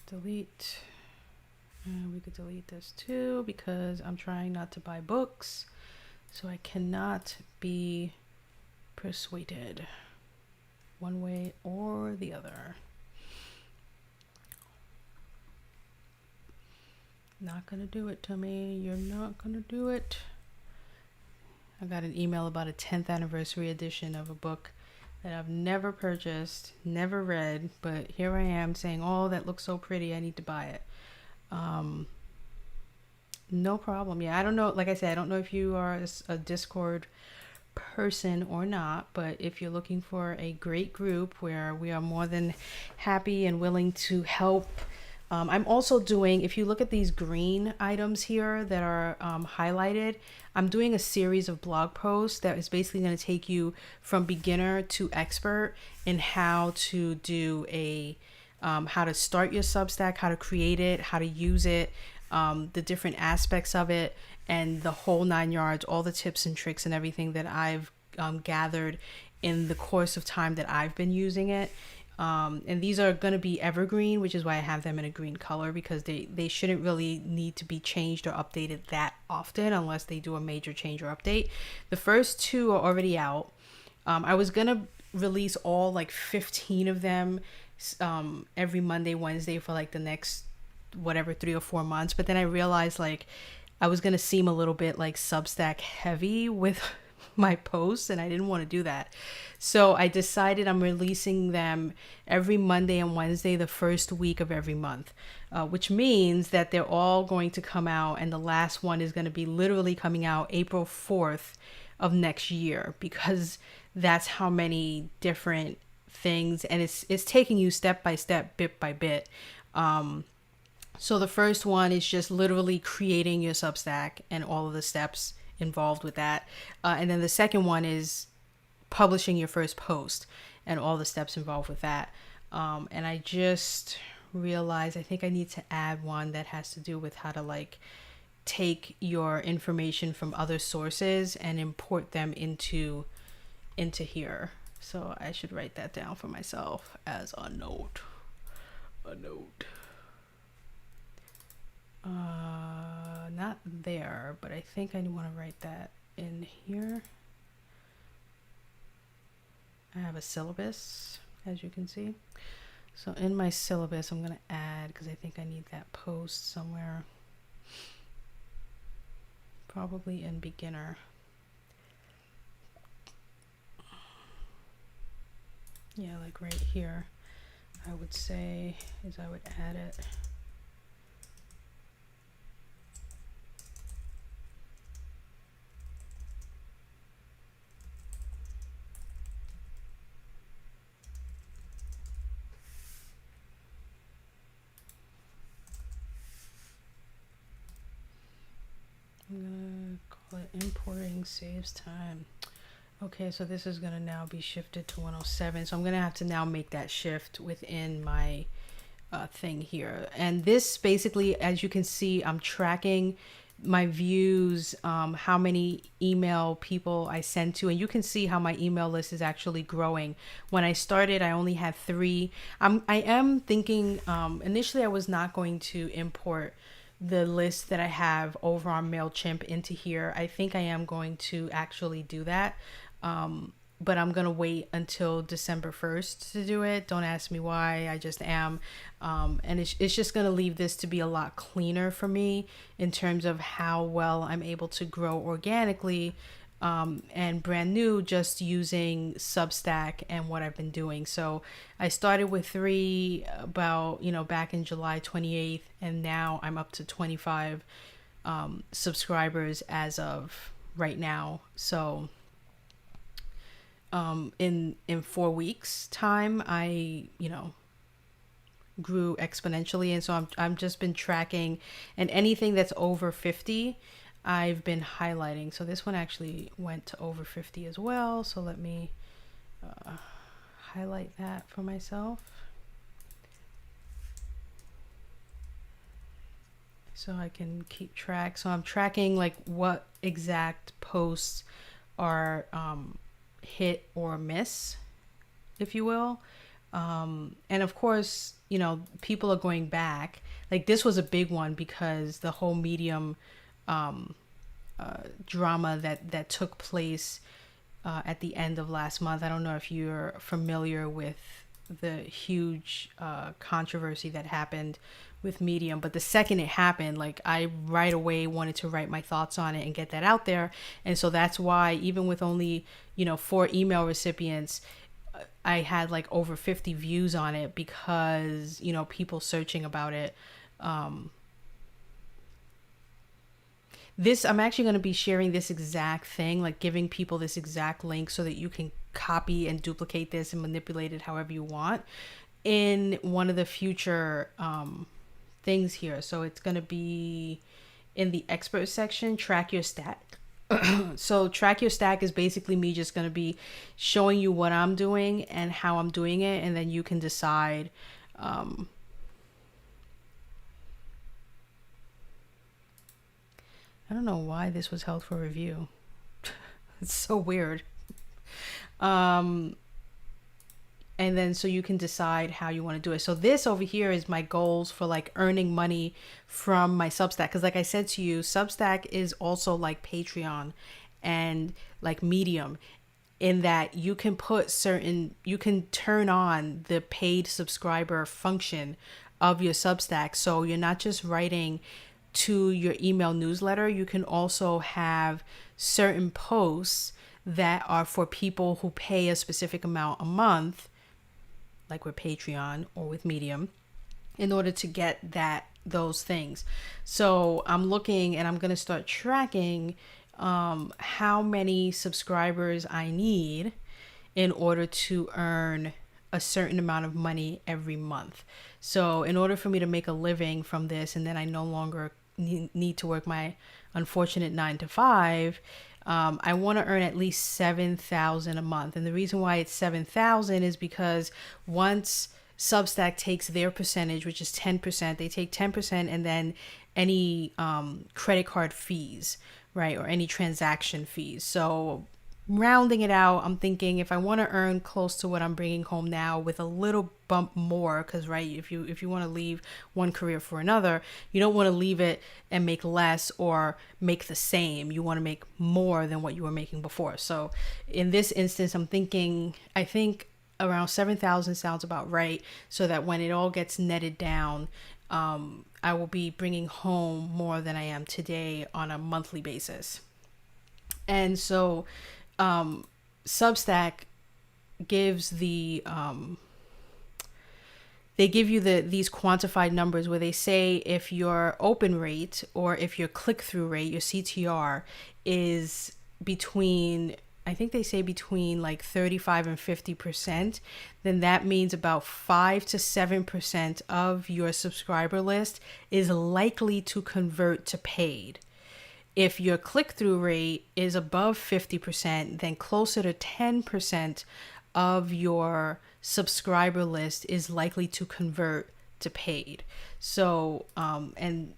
delete. And we could delete this too because I'm trying not to buy books, so I cannot be persuaded one way or the other. Not gonna do it to me. You're not gonna do it. I got an email about a 10th anniversary edition of a book that I've never purchased, never read, but here I am saying, oh, that looks so pretty, I need to buy it. No problem. Yeah, I don't know. Like I said, I don't know if you are a Discord person or not, but if you're looking for a great group where we are more than happy and willing to help. I'm also doing, if you look at these green items here that are highlighted, I'm doing a series of blog posts that is basically going to take you from beginner to expert in how to do how to start your Substack, how to create it, how to use it, the different aspects of it, and the whole 9 yards, all the tips and tricks and everything that I've gathered in the course of time that I've been using it. And these are going to be evergreen, which is why I have them in a green color, because they shouldn't really need to be changed or updated that often unless they do a major change or update. The first 2 are already out. I was going to release all like 15 of them every Monday, Wednesday for like the next whatever 3 or 4 months, but then I realized like I was gonna seem a little bit like Substack heavy with my posts, and I didn't want to do that. So I decided I'm releasing them every Monday and Wednesday the first week of every month, which means that they're all going to come out, and the last one is going to be literally coming out April 4th of next year, because that's how many different things, and it's taking you step by step, bit by bit. So the first one is just literally creating your Substack and all of the steps involved with that. And then the second one is publishing your first post and all the steps involved with that. And I just realized I think I need to add one that has to do with how to like take your information from other sources and import them into here. So I should write that down for myself as a note. Not there, but I think I want to write that in here. I have a syllabus, as you can see. So in my syllabus, I'm going to add, because I think I need that post somewhere. Probably in beginner. Yeah, like right here, I would say, is I would add it. I'm gonna call it importing saves time. Okay, so this is gonna now be shifted to 107. So I'm gonna have to now make that shift within my thing here. And this basically, as you can see, I'm tracking my views, how many email people I send to, and you can see how my email list is actually growing. When I started, I only had 3. I am thinking, initially I was not going to import the list that I have over on MailChimp into here. I think I am going to actually do that. But I'm going to wait until December 1st to do it. Don't ask me why. I just am. And it's just going to leave this to be a lot cleaner for me in terms of how well I'm able to grow organically, and brand new, just using Substack and what I've been doing. So I started with 3 about, back in July 28th, and now I'm up to 25 subscribers as of right now. So in 4 weeks time, I grew exponentially. And so I'm just been tracking, and anything that's over 50 I've been highlighting. So this one actually went to over 50 as well. So let me highlight that for myself. So I can keep track. So I'm tracking like what exact posts are hit or miss, if you will. And of course, people are going back. Like this was a big one because the whole Medium drama that took place at the end of last month. I don't know if you're familiar with the huge controversy that happened with Medium, but the second it happened, like I right away wanted to write my thoughts on it and get that out there. And so that's why, even with only 4 email recipients, I had like over 50 views on it, because people searching about it. I'm actually going to be sharing this exact thing, like giving people this exact link so that you can copy and duplicate this and manipulate it however you want in one of the future things here. So it's going to be in the expert section, track your stack. So track your stack is basically me just going to be showing you what I'm doing and how I'm doing it. And then you can decide, I don't know why this was held for review. It's so weird. And then so you can decide how you want to do it. So this over here is my goals for like earning money from my Substack. Because like I said to you, Substack is also like Patreon and like Medium, in that you can turn on the paid subscriber function of your Substack. So you're not just writing to your email newsletter. You can also have certain posts that are for people who pay a specific amount a month, like with Patreon or with Medium, in order to get those things. So I'm looking, and I'm going to start tracking how many subscribers I need in order to earn a certain amount of money every month. So in order for me to make a living from this, and then I no longer need to work my unfortunate 9 to 5, I want to earn at least 7,000 a month. And the reason why it's 7,000 is because once Substack takes their percentage, which is 10%, they take 10% and then any credit card fees, right? Or any transaction fees. So rounding it out, I'm thinking if I want to earn close to what I'm bringing home now with a little bump more, because right, if you want to leave one career for another, you don't want to leave it and make less or make the same. You want to make more than what you were making before. So in this instance, I think around 7,000 sounds about right, so that when it all gets netted down, I will be bringing home more than I am today on a monthly basis. And so Substack gives they give you these quantified numbers where they say if your open rate or if your click-through rate, your CTR, is between, I think they say between like 35 and 50%, then that means about 5 to 7% of your subscriber list is likely to convert to paid. If your click-through rate is above 50%, then closer to 10% of your subscriber list is likely to convert to paid. So, and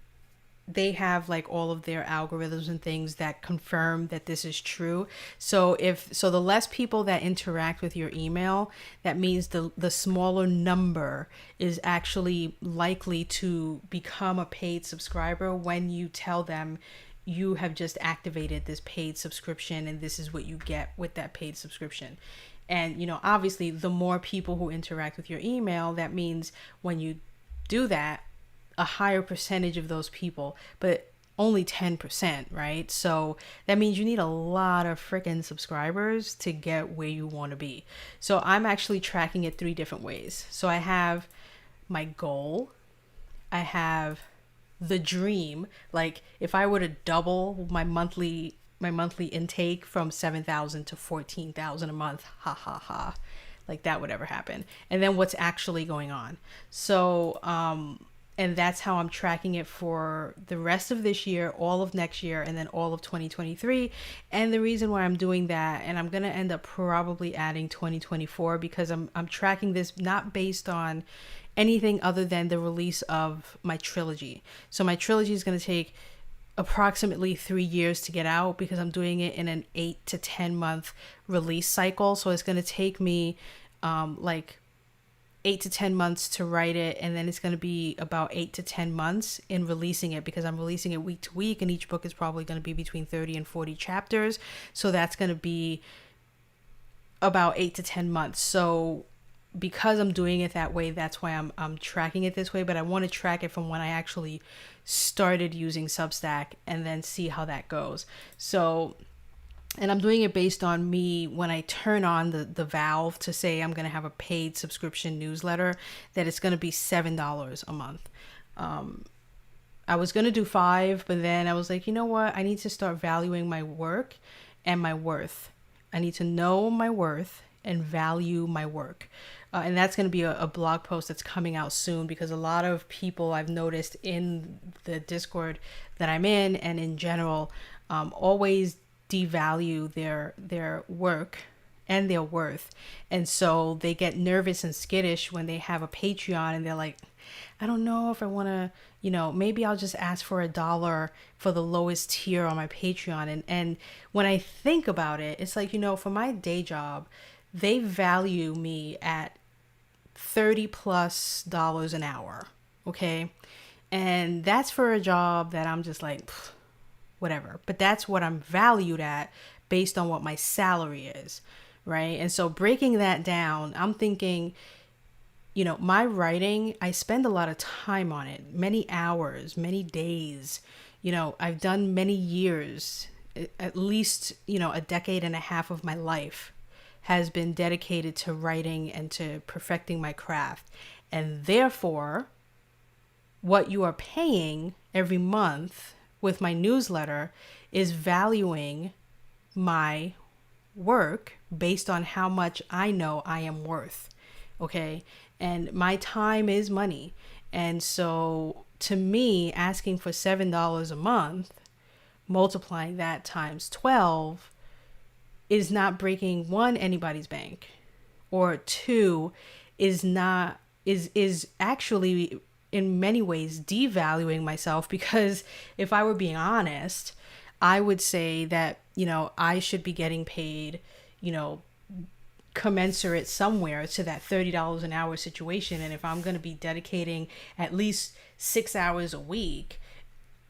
they have like all of their algorithms and things that confirm that this is true. So the less people that interact with your email, that means the smaller number is actually likely to become a paid subscriber when you tell them you have just activated this paid subscription and this is what you get with that paid subscription. And, obviously the more people who interact with your email, that means when you do that, a higher percentage of those people, but only 10%, right? So that means you need a lot of freaking subscribers to get where you want to be. So I'm actually tracking it 3 different ways. So I have my goal, I have the dream, like if I were to double my monthly intake from 7,000 to 14,000 a month, like that would ever happen. And then what's actually going on. So and that's how I'm tracking it for the rest of this year, all of next year, and then all of 2023. And the reason why I'm doing that, and I'm going to end up probably adding 2024, because I'm tracking this not based on anything other than the release of my trilogy. So my trilogy is going to take approximately 3 years to get out because I'm doing it in an 8 to 10 month release cycle. So it's going to take me like 8 to 10 months to write it, and then it's going to be about 8 to 10 months in releasing it, because I'm releasing it week to week, and each book is probably going to be between 30 and 40 chapters. So that's going to be about 8 to 10 months. So because I'm doing it that way, that's why I'm tracking it this way. But I want to track it from when I actually started using Substack and then see how that goes. So, and I'm doing it based on me when I turn on the valve to say I'm going to have a paid subscription newsletter, that it's going to be $7 a month. I was going to do $5, but then I was like, you know what? I need to start valuing my work and my worth. I need to know my worth and value my work. And that's going to be a blog post that's coming out soon, because a lot of people I've noticed in the Discord that I'm in and in general always devalue their work and their worth. And so they get nervous and skittish when they have a Patreon, and they're like, I don't know if I want to, maybe I'll just ask for $1 for the lowest tier on my Patreon. And when I think about it, it's like, for my day job, they value me at $30+ an hour. Okay. And that's for a job that I'm just like, whatever. But that's what I'm valued at based on what my salary is. Right. And so breaking that down, I'm thinking, my writing, I spend a lot of time on it, many hours, many days. I've done many years, at least, a decade and a half of my life has been dedicated to writing and to perfecting my craft. And therefore, what you are paying every month with my newsletter is valuing my work based on how much I know I am worth. Okay. And my time is money. And so to me, asking for $7 a month multiplying that times 12 is not breaking, one, anybody's bank, or two, is actually in many ways devaluing myself, because if I were being honest, I would say that, I should be getting paid, commensurate somewhere to that $30 an hour situation. And if I'm going to be dedicating at least 6 hours a week,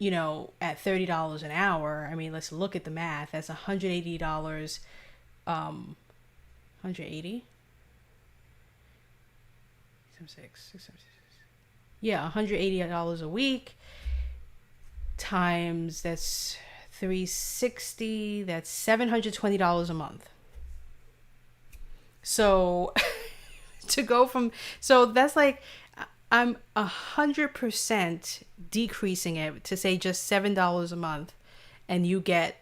at $30 an hour, I mean, let's look at the math. That's $180, 180? Yeah, $180 a week times, that's 360, that's $720 a month. So to go from, so that's like, I'm 100% decreasing it to say just $7 a month, and you get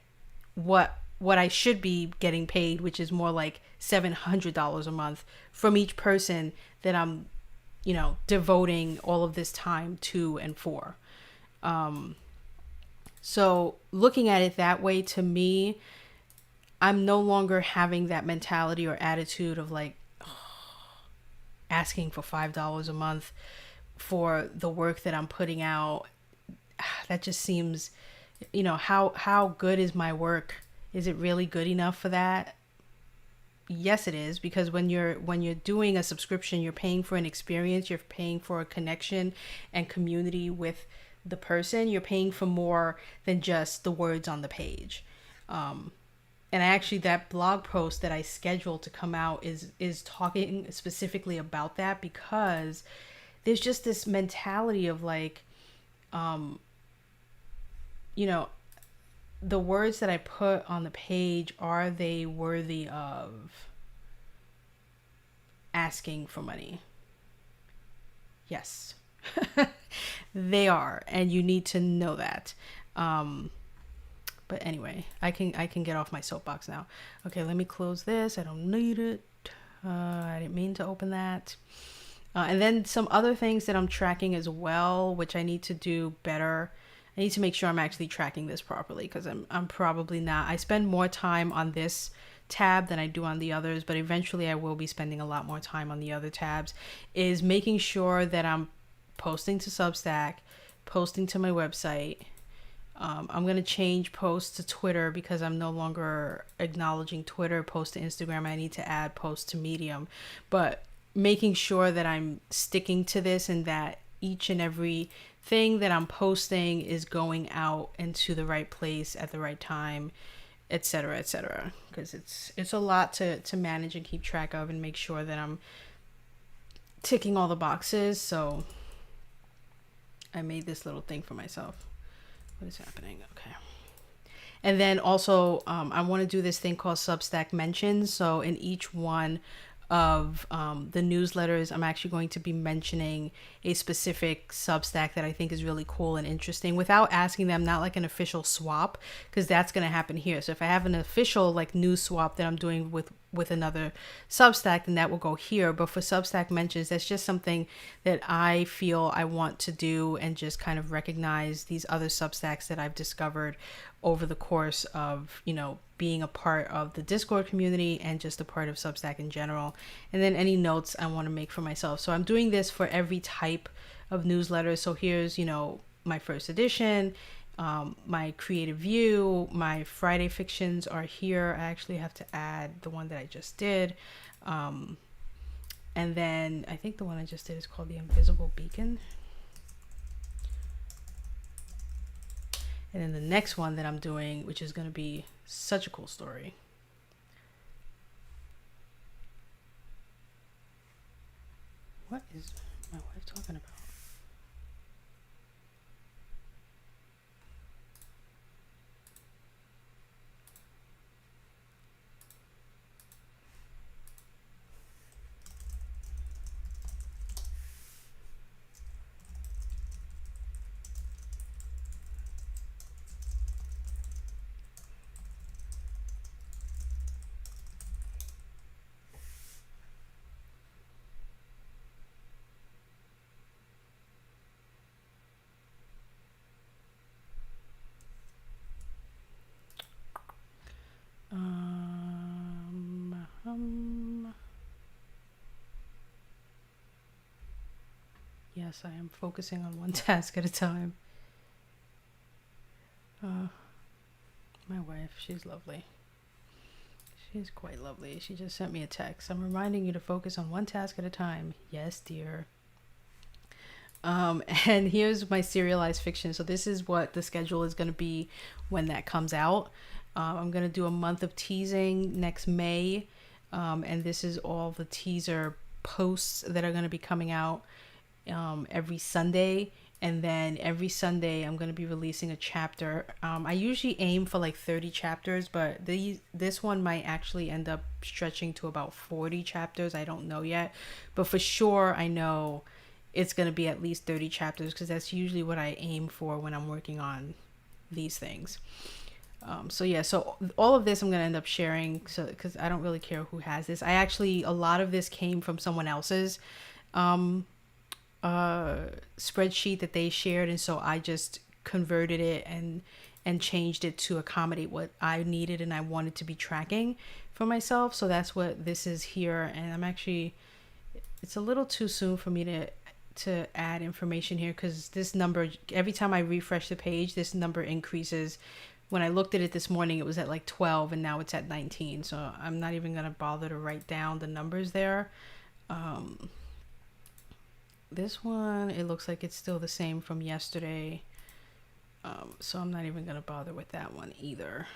what I should be getting paid, which is more like $700 a month from each person that I'm, devoting all of this time to and for. So looking at it that way, to me, I'm no longer having that mentality or attitude of like, asking for $5 a month for the work that I'm putting out. That just seems, how good is my work? Is it really good enough for that? Yes, it is, because when you're doing a subscription, you're paying for an experience, you're paying for a connection and community with the person. You're paying for more than just the words on the page. And actually, that blog post that I scheduled to come out is talking specifically about that, because there's just this mentality of like, the words that I put on the page, are they worthy of asking for money? Yes, they are, and you need to know that. But anyway, I can get off my soapbox now. Okay, let me close this. I don't need it. I didn't mean to open that. And then some other things that I'm tracking as well, which I need to do better. I need to make sure I'm actually tracking this properly, because I'm probably not. I spend more time on this tab than I do on the others, but eventually I will be spending a lot more time on the other tabs. Is making sure that I'm posting to Substack, posting to my website. I'm going to change posts to Twitter, because I'm no longer acknowledging Twitter. Post to Instagram, I need to add post to Medium. But making sure that I'm sticking to this, and that each and every thing that I'm posting is going out into the right place at the right time, etc., etc. Because it's a lot to manage and keep track of, and make sure that I'm ticking all the boxes. So I made this little thing for myself. What is happening? Okay. And then also, I want to do this thing called Substack mentions. So in each one of the newsletters, I'm actually going to be mentioning a specific Substack that I think is really cool and interesting, without asking them, not like an official swap, because that's going to happen here. So if I have an official like news swap that I'm doing with another Substack, then that will go here. But for Substack mentions, that's just something that I feel I want to do, and just kind of recognize these other Substacks that I've discovered over the course of, being a part of the Discord community, and just a part of Substack in general. And then any notes I want to make for myself. So I'm doing this for every type of newsletter. So here's, my first edition, my creative view, my Friday fictions are here. I actually have to add the one that I just did. And then I think the one I just did is called The Invisible Beacon. And then the next one that I'm doing, which is going to be such a cool story. What is my wife talking about? Yes, I am focusing on one task at a time. My wife, she's lovely. She's quite lovely. She just sent me a text. I'm reminding you to focus on one task at a time. Yes, dear. And here's my serialized fiction. So this is what the schedule is going to be when that comes out. I'm going to do a month of teasing next May. And this is all the teaser posts that are going to be coming out every Sunday. And then every Sunday I'm going to be releasing a chapter. I usually aim for like 30 chapters, but this one might actually end up stretching to about 40 chapters. I don't know yet, but for sure I know it's going to be at least 30 chapters, because that's usually what I aim for when I'm working on these things. So yeah, so all of this I'm going to end up sharing, so because I don't really care who has this. A lot of this came from someone else's spreadsheet that they shared, and so I just converted it and changed it to accommodate what I needed and I wanted to be tracking for myself. So that's what this is here. And it's a little too soon for me to add information here, because this number, every time I refresh the page, this number increases. When I looked at it this morning, it was at like 12 and now it's at 19. So I'm not even going to bother to write down the numbers there. This one, it looks like it's still the same from yesterday. So I'm not even going to bother with that one either.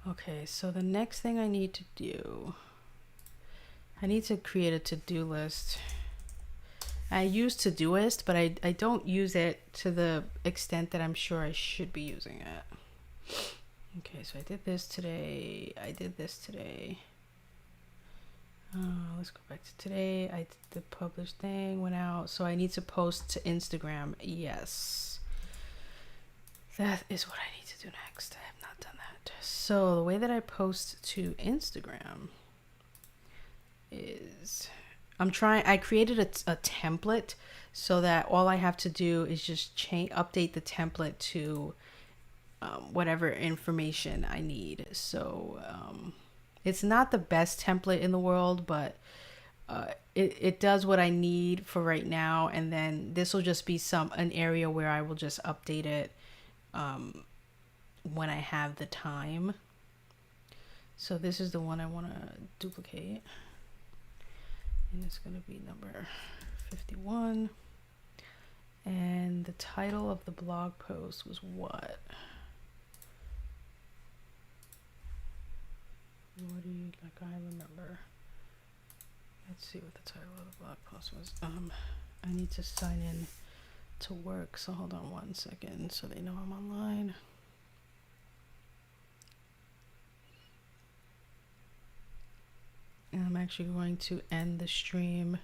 Okay, so the next thing I need to do, I need to create a to-do list. I use Todoist, but I don't use it to the extent that I'm sure I should be using it. Okay, so I did this today. I did this today. Let's go back to today. I did the published thing, went out. So I need to post to Instagram. Yes. That is what I need to do next. I have not done that. So the way that I post to Instagram is I created a template so that all I have to do is just update the template to whatever information I need. So it's not the best template in the world, but it does what I need for right now. And then this will just be an area where I will just update it when I have the time. So this is the one I want to duplicate. And it's going to be number 51. And the title of the blog post was what? What do you, like, I remember. Let's see what the title of the blog post was. I need to sign in to work, so hold on one second so they know I'm online. And I'm actually going to end the stream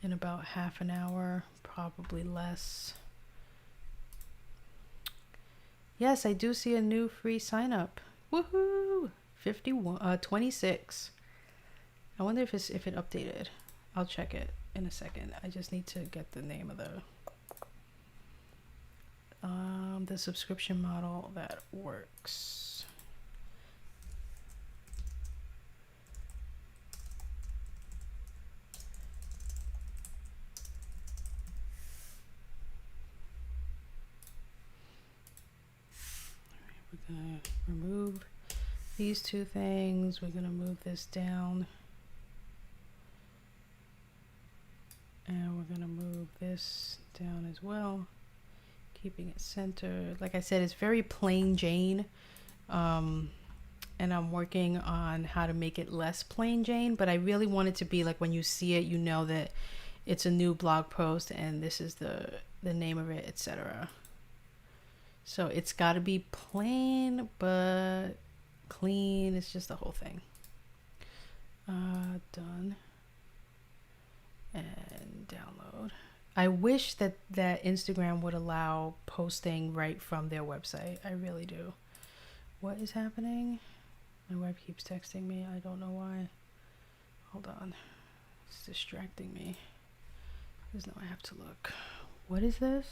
in about half an hour, probably less. Yes, I do see a new free sign up. Woohoo! 26. I wonder if it updated. I'll check it in a second. I just need to get the name of the subscription model that works. All right, we're gonna remove these two things. We're gonna move this down, and we're gonna move this down as well, keeping it centered. Like I said, it's very plain Jane, and I'm working on how to make it less plain Jane, but I really want it to be like when you see it, you know that it's a new blog post and this is the name of it, etc. So it's got to be plain but clean. It's just the whole thing. Done. And download. I wish that Instagram would allow posting right from their website. I really do. What is happening? My wife keeps texting me. I don't know why. Hold on. It's distracting me. Because now I have to look. What is this?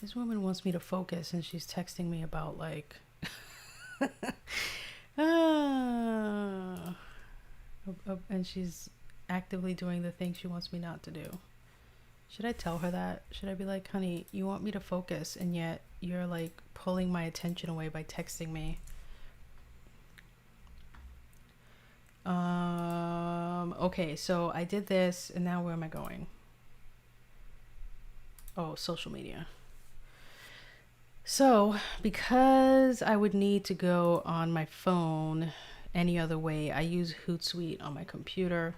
This woman wants me to focus and she's texting me about like and she's actively doing the thing she wants me not to do. Should I tell her that? Should I be like, honey, you want me to focus and yet you're like pulling my attention away by texting me? Okay, so I did this and now where am I going? Oh, social media. So, because I would need to go on my phone any other way, I use Hootsuite on my computer.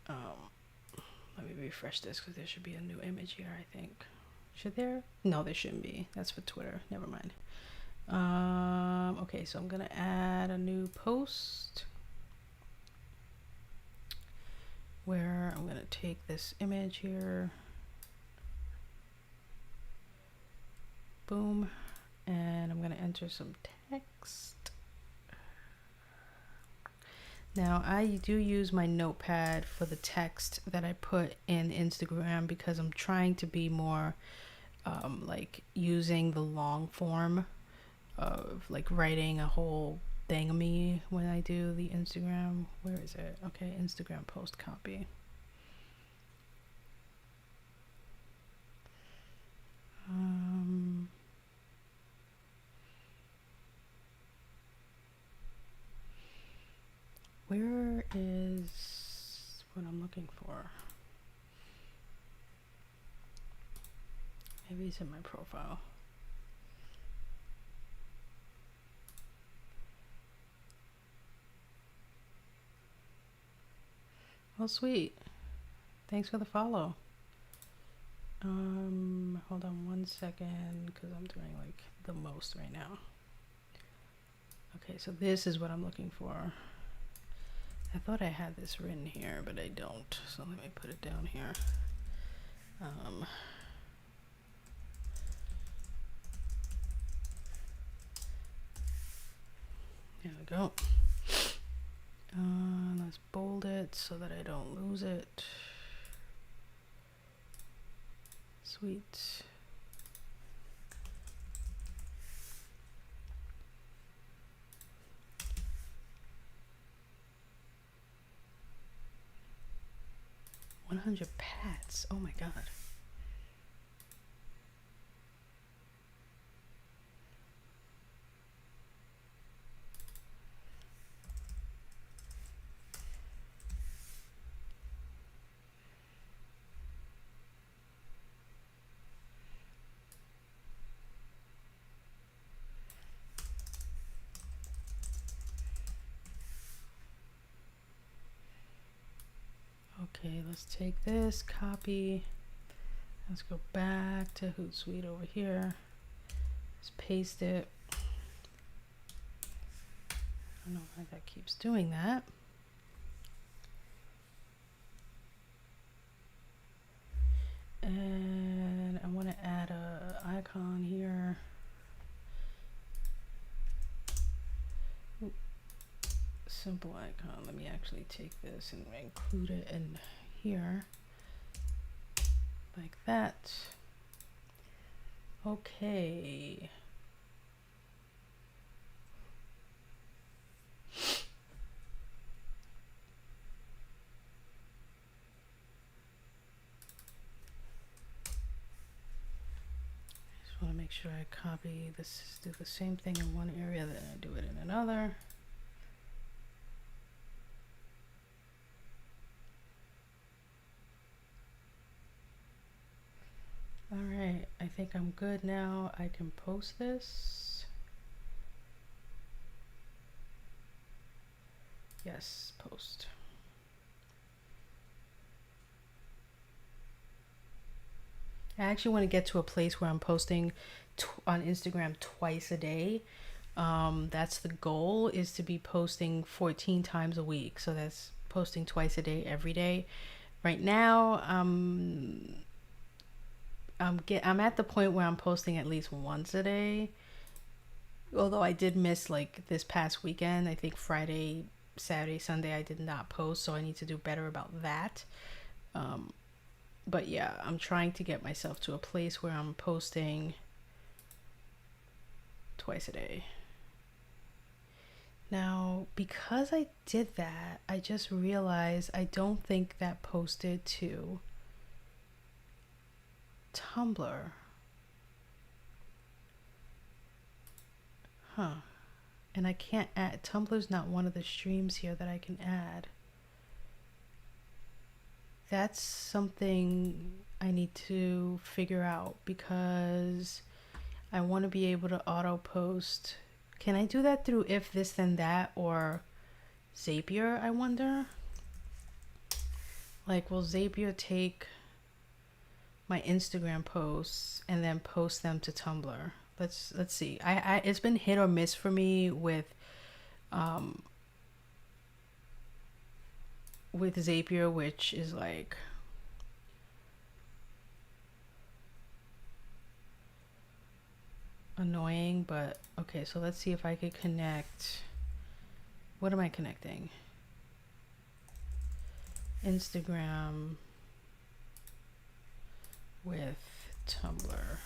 Let me refresh this because there should be a new image here, I think. Should there? No, there shouldn't be. That's for Twitter. Never mind. Okay, so I'm going to add a new post where I'm going to take this image here. Boom. And I'm going to enter some text. Now, I do use my notepad for the text that I put in Instagram because I'm trying to be more like using the long form of like writing a whole thingamy when I do the Instagram. Where is it? Okay, Instagram post copy. Where is what I'm looking for? Maybe it's in my profile. Oh, sweet. Thanks for the follow. Hold on 1 second because I'm doing like the most right now. Okay, so this is what I'm looking for. I thought I had this written here, but I don't. So let me put it down here. There we go. Let's bold it so that I don't lose it. Sweet. $100 pats. Oh my God. Okay, let's take this, copy. Let's go back to Hootsuite over here. Let's paste it. I don't know why that keeps doing that. And I want to add a icon here. Ooh, simple icon. Let me actually take this and include it in here. Like that. Okay. Want to make sure I copy this, do the same thing in one area, then I do it in another. All right, I think I'm good now. I can post this. Yes, post. I actually want to get to a place where I'm posting on Instagram twice a day. That's the goal, is to be posting 14 times a week. So that's posting twice a day every day. Right now, I'm at the point where I'm posting at least once a day. Although I did miss like this past weekend. I think Friday, Saturday, Sunday I did not post, so I need to do better about that. But yeah, I'm trying to get myself to a place where I'm posting twice a day. Now, because I did that, I just realized I don't think that posted to Tumblr. Huh. And I can't add, Tumblr's not one of the streams here that I can add. That's something I need to figure out because I want to be able to auto post. Can I do that through If This Then That or Zapier, I wonder? Like, will Zapier take my Instagram posts and then post them to Tumblr? Let's see. I it's been hit or miss for me with Zapier, which is like annoying, but okay, so let's see if I could connect. What am I connecting? Instagram with Tumblr.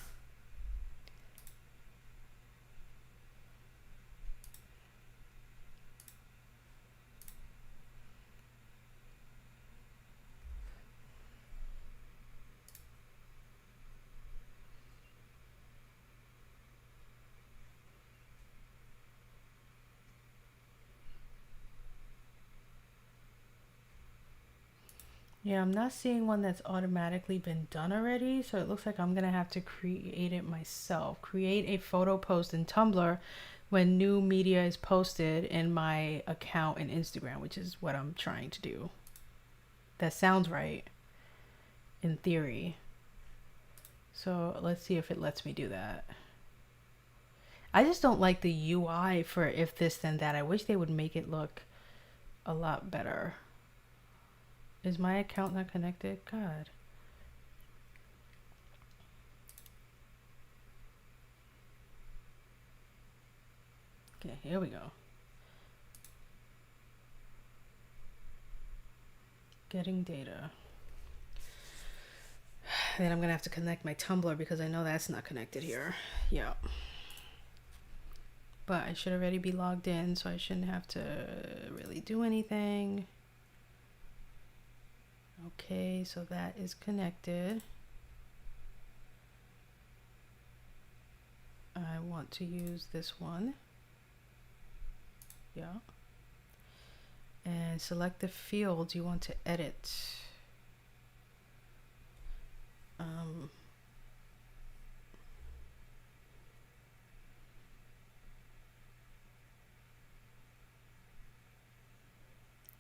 Yeah, I'm not seeing one that's automatically been done already, so it looks like I'm gonna have to create it myself. Create a photo post in Tumblr when new media is posted in my account in Instagram, which is what I'm trying to do. That sounds right in theory. So let's see if it lets me do that. I just don't like the UI for If This Then That. I wish they would make it look a lot better. Is my account not connected? God. Okay, here we go. Getting data. Then I'm gonna have to connect my Tumblr because I know that's not connected here. Yeah. But I should already be logged in, so I shouldn't have to really do anything. Okay, so that is connected. I want to use this one. Yeah. And select the fields you want to edit.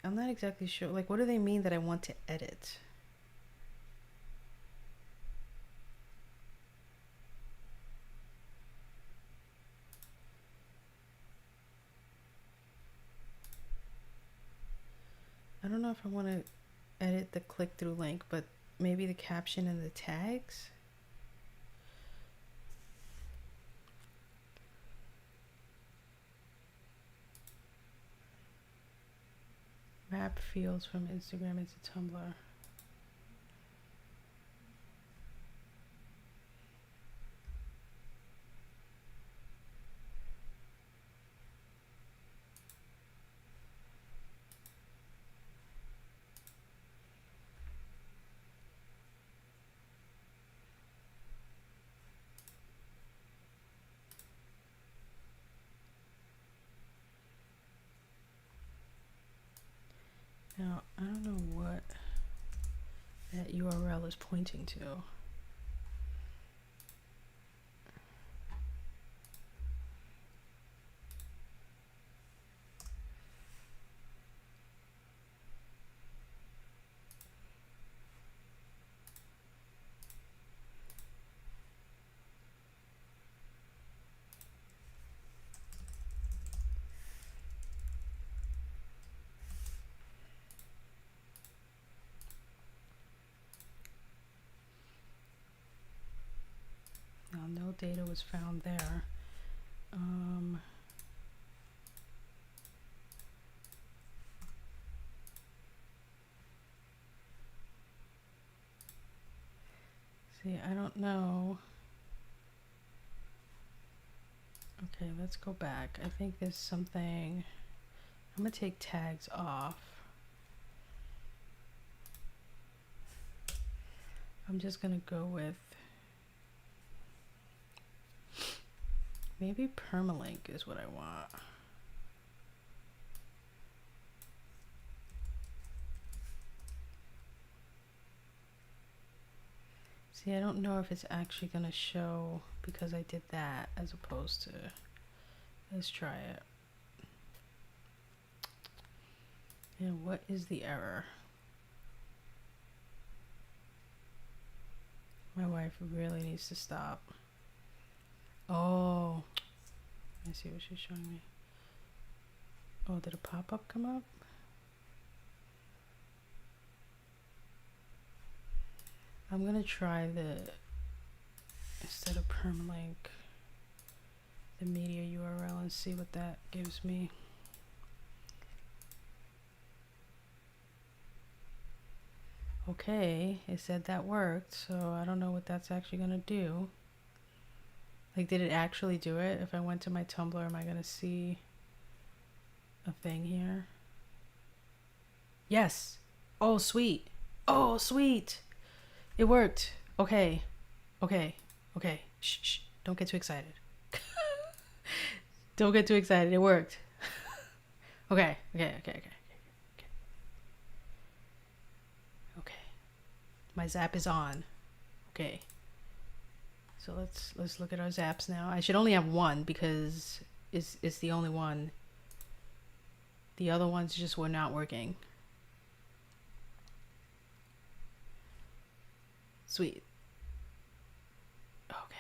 I'm not exactly sure. Like, what do they mean that I want to edit? I don't know if I want to edit the click-through link, but maybe the caption and the tags? Map fields from Instagram into Tumblr. Now, I don't know what that URL is pointing to. Now, no data was found there. See, I don't know. Okay, let's go back. I think there's something. I'm gonna take tags off. I'm just gonna go with maybe permalink is what I want. See, I don't know if it's actually gonna show because I did that as opposed to, let's try it. And what is the error? My wife really needs to stop. Oh, I see what she's showing me. Oh, did a pop-up come up? I'm gonna try the, instead of permalink, the media URL and see what that gives me. Okay, it said that worked, so I don't know what that's actually gonna do. Like, did it actually do it? If I went to my Tumblr, am I gonna see a thing here? Yes. Oh, sweet. Oh, sweet. It worked. Okay. Okay. Okay. Shh, shh. Don't get too excited. Don't get too excited. It worked. Okay. Okay. Okay. Okay. My zap is on. Okay. So let's look at our zaps now. I should only have one because it's the only one. The other ones just were not working. Sweet. Okay.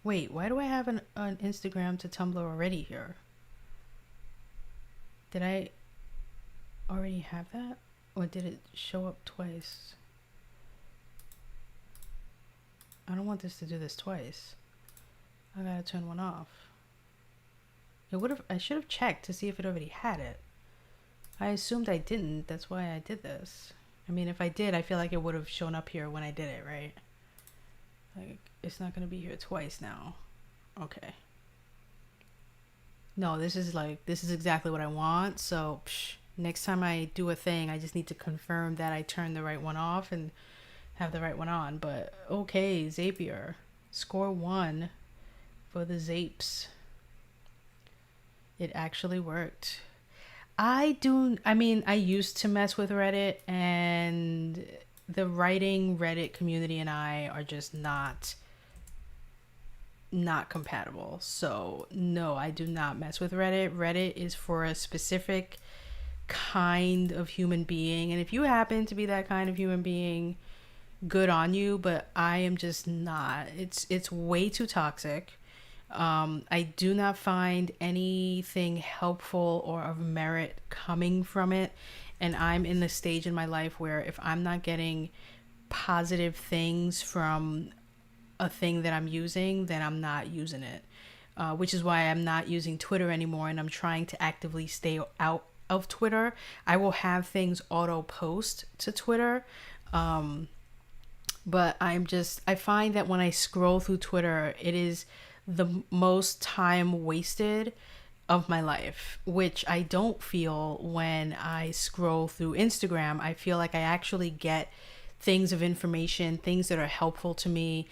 Wait, why do I have an Instagram to Tumblr already here? Did I already have that? Or did it show up twice? I don't want this to do this twice. I gotta turn one off. It would have, I should have checked to see if it already had it. I assumed I didn't, that's why I did this. I mean, if I did, I feel like it would have shown up here when I did it, right? Like, it's not gonna be here twice now. Okay. No, this is exactly what I want, so next time I do a thing, I just need to confirm that I turned the right one off and have the right one on. But okay, Zapier. Score 1 for the Zapes. It actually worked. I used to mess with Reddit, and the writing Reddit community and I are just not compatible. So no, I do not mess with Reddit. Reddit is for a specific kind of human being, and if you happen to be that kind of human being, good on you, but I am just not. It's way too toxic. I do not find anything helpful or of merit coming from it, and I'm in the stage in my life where if I'm not getting positive things from a thing that I'm using, then I'm not using it, which is why I'm not using Twitter anymore, and I'm trying to actively stay out of Twitter. I will have things auto post to Twitter, but I find that when I scroll through Twitter, it is the most time wasted of my life, which I don't feel when I scroll through Instagram. I feel like I actually get things of information, things that are helpful to me.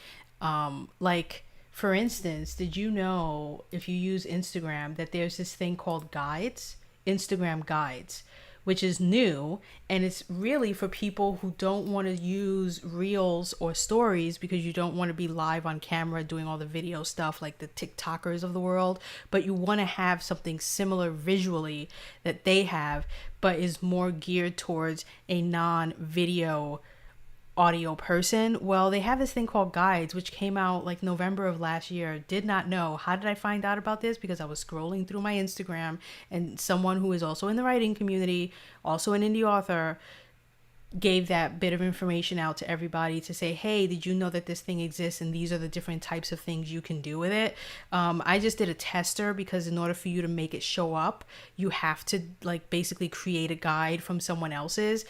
Like, for instance, did you know, if you use Instagram, that there's this thing called guides, Instagram guides, which is new, and it's really for people who don't want to use reels or stories because you don't want to be live on camera doing all the video stuff like the TikTokers of the world, but you want to have something similar visually that they have, but is more geared towards a non-video audio person. Well, they have this thing called guides, which came out like November of last year. Did not know. How did I find out about this? Because I was scrolling through my Instagram, and someone who is also in the writing community, also an indie author, gave that bit of information out to everybody to say, hey, did you know that this thing exists and these are the different types of things you can do with it. I just did a tester because in order for you to make it show up, you have to like basically create a guide from someone else's.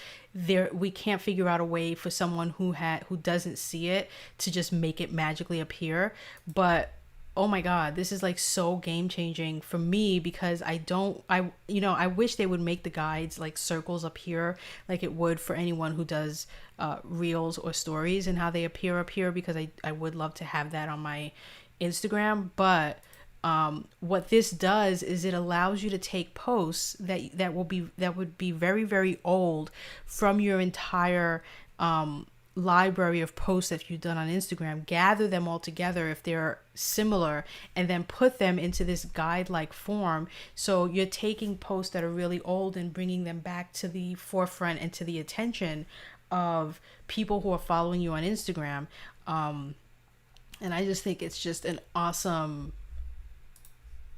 We can't figure out a way for someone who doesn't see it to just make it magically appear. But oh my god, this is like so game changing for me because I wish they would make the guides like circles appear like it would for anyone who does reels or stories, and how they appear up here, because I would love to have that on my Instagram. But what this does is it allows you to take posts that would be very, very old from your entire library of posts that you've done on Instagram, gather them all together if they're similar, and then put them into this guide-like form. So you're taking posts that are really old and bringing them back to the forefront and to the attention of people who are following you on Instagram. And I just think it's just an awesome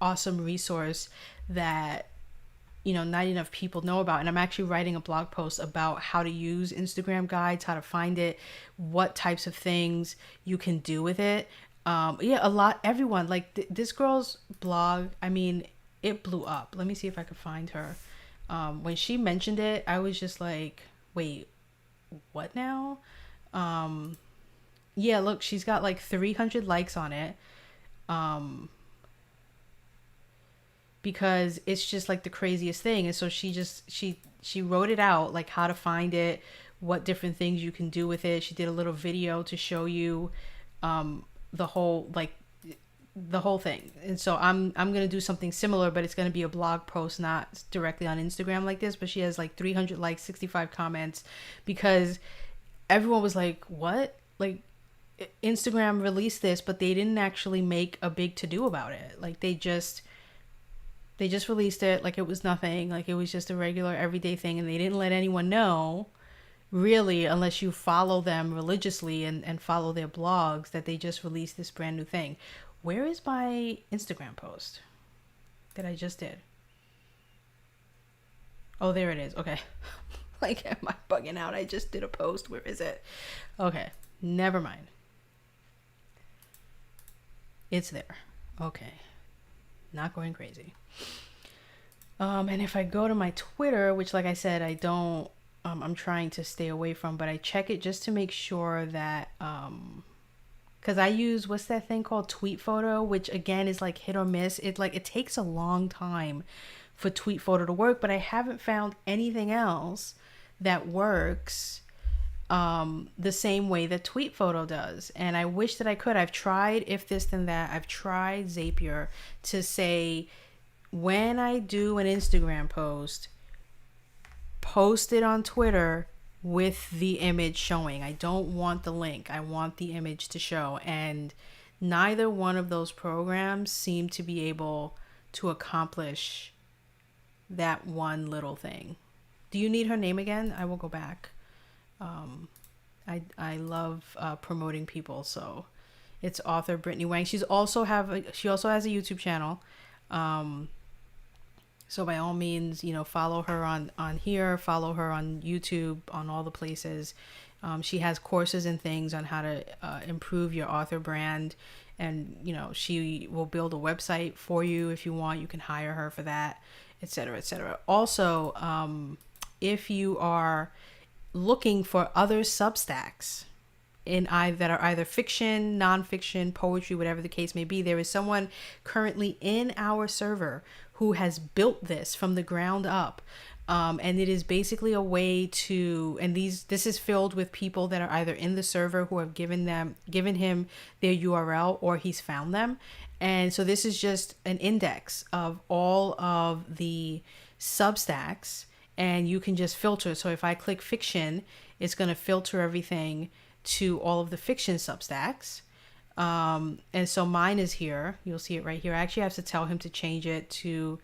resource that not enough people know about. And I'm actually writing a blog post about how to use Instagram guides, how to find it, what types of things you can do with it. Everyone, like this girl's blog, I mean, it blew up. Let me see if I could find her. When she mentioned it, I was just like, wait, what now? Yeah, look, she's got like 300 likes on it. Because it's just like the craziest thing. And so she wrote it out, like how to find it, what different things you can do with it. She did a little video to show you the whole thing. And so I'm going to do something similar, but it's going to be a blog post, not directly on Instagram like this. But she has like 300 likes, 65 comments, because everyone was like, what? Like, Instagram released this, but they didn't actually make a big to-do about it. Like they just released it like it was nothing, like it was just a regular everyday thing, and they didn't let anyone know, really, unless you follow them religiously and follow their blogs, that they just released this brand new thing. Where is my Instagram post that I just did? Oh, there it is. Okay. Like, am I bugging out? I just did a post. Where is it? Okay, never mind. It's there. Okay. Not going crazy. And if I go to my Twitter, which like I said, I don't, I'm trying to stay away from, but I check it just to make sure that, cause I use, what's that thing called? Tweet Photo, which again is like hit or miss. It takes a long time for Tweet Photo to work, but I haven't found anything else that works the same way that Tweet Photo does. And I wish that I could. I've tried If This Then That. I've tried Zapier to say, when I do an Instagram post it on Twitter with the image showing. I don't want the link. I want the image to show. And neither one of those programs seem to be able to accomplish that one little thing. Do you need her name again? I will go back. I love promoting people, so it's author Brittany Wang. She also has a YouTube channel. So by all means, follow her on here, follow her on YouTube, on all the places. She has courses and things on how to improve your author brand, and she will build a website for you if you want. You can hire her for that, etc., etc. Also, if you are looking for other Substacks that are either fiction, nonfiction, poetry, whatever the case may be, there is someone currently in our server who has built this from the ground up. And it is basically a way to, and this is filled with people that are either in the server who have given him their URL, or he's found them. And so this is just an index of all of the Substacks, and you can just filter. So if I click fiction, it's going to filter everything to all of the fiction Substacks. And so mine is here. You'll see it right here. I actually have to tell him to change it to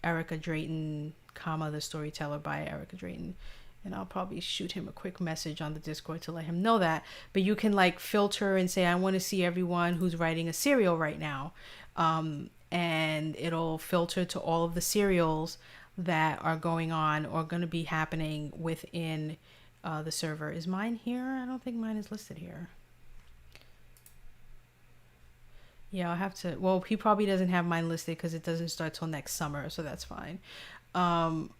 Erica Drayton, the storyteller by Erica Drayton. And I'll probably shoot him a quick message on the Discord to let him know that. But you can like filter and say, I want to see everyone who's writing a serial right now. And it'll filter to all of the serials that are going on or going to be happening within the server. Is mine here? I don't think mine is listed here. Yeah, I'll have to. Well, he probably doesn't have mine listed because it doesn't start till next summer, so that's fine. Um,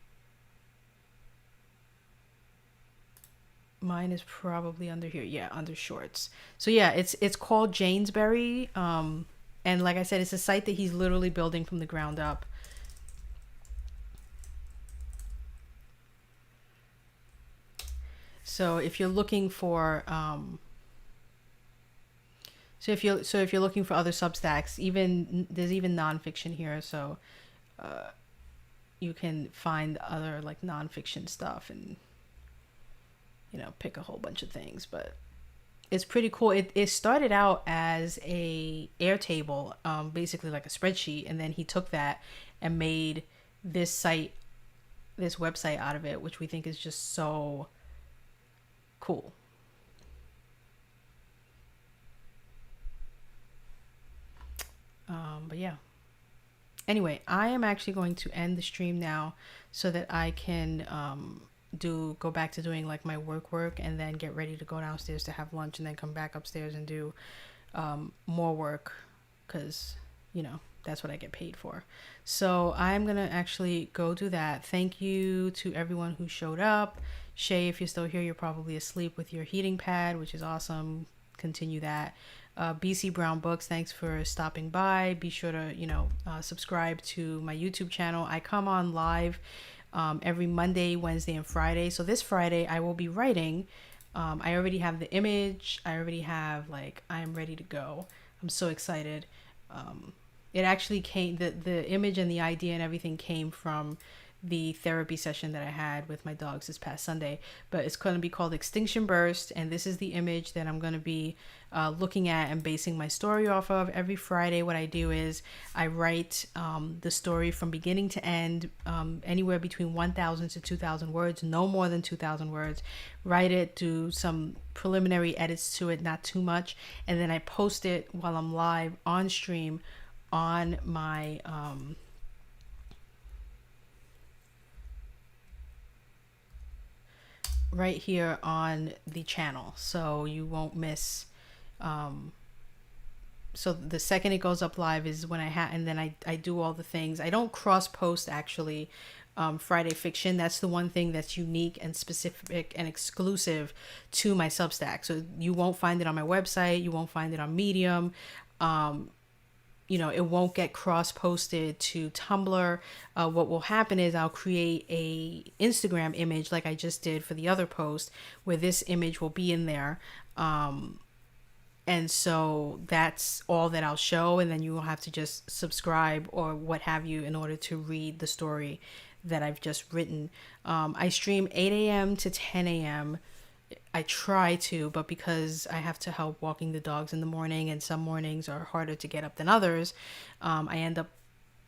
Mine is probably under here. Yeah, under shorts. So yeah, it's called Janesberry. And like I said, it's a site that he's literally building from the ground up. So if you're looking for so if you're looking for other Substacks, even there's even nonfiction here, so you can find other like nonfiction stuff and pick a whole bunch of things. But it's pretty cool. It started out as a Airtable, basically like a spreadsheet, and then he took that and made this site, this website out of it, which we think is just so cool. But yeah. Anyway, I am actually going to end the stream now so that I can go back to doing like my work and then get ready to go downstairs to have lunch and then come back upstairs and do more work, because that's what I get paid for. So I'm gonna actually go do that. Thank you to everyone who showed up. Shay, if you're still here, you're probably asleep with your heating pad, which is awesome. Continue that. BC Brown Books, thanks for stopping by. Be sure to subscribe to my YouTube channel. I come on live every Monday, Wednesday, and Friday. So this Friday I will be writing. I already have the image. I already have I am ready to go. I'm so excited. It actually came, the image and the idea and everything came from the therapy session that I had with my dogs this past Sunday. But it's going to be called Extinction Burst, and this is the image that I'm going to be looking at and basing my story off of. Every Friday what I do is I write the story from beginning to end, anywhere between 1,000 to 2,000 words, no more than 2,000 words. Write it, do some preliminary edits to it, not too much, and then I post it while I'm live on stream on my right here on the channel, so you won't miss. So the second it goes up live is when and then I do all the things. I don't cross post actually. Friday Fiction, that's the one thing that's unique and specific and exclusive to my Substack. So you won't find it on my website, you won't find it on Medium. It won't get cross-posted to Tumblr. What will happen is I'll create a Instagram image like I just did for the other post, where this image will be in there. And so that's all that I'll show, and then you will have to just subscribe or what have you in order to read the story that I've just written. I stream 8 a.m. to 10 a.m. I try to, but because I have to help walking the dogs in the morning and some mornings are harder to get up than others, I end up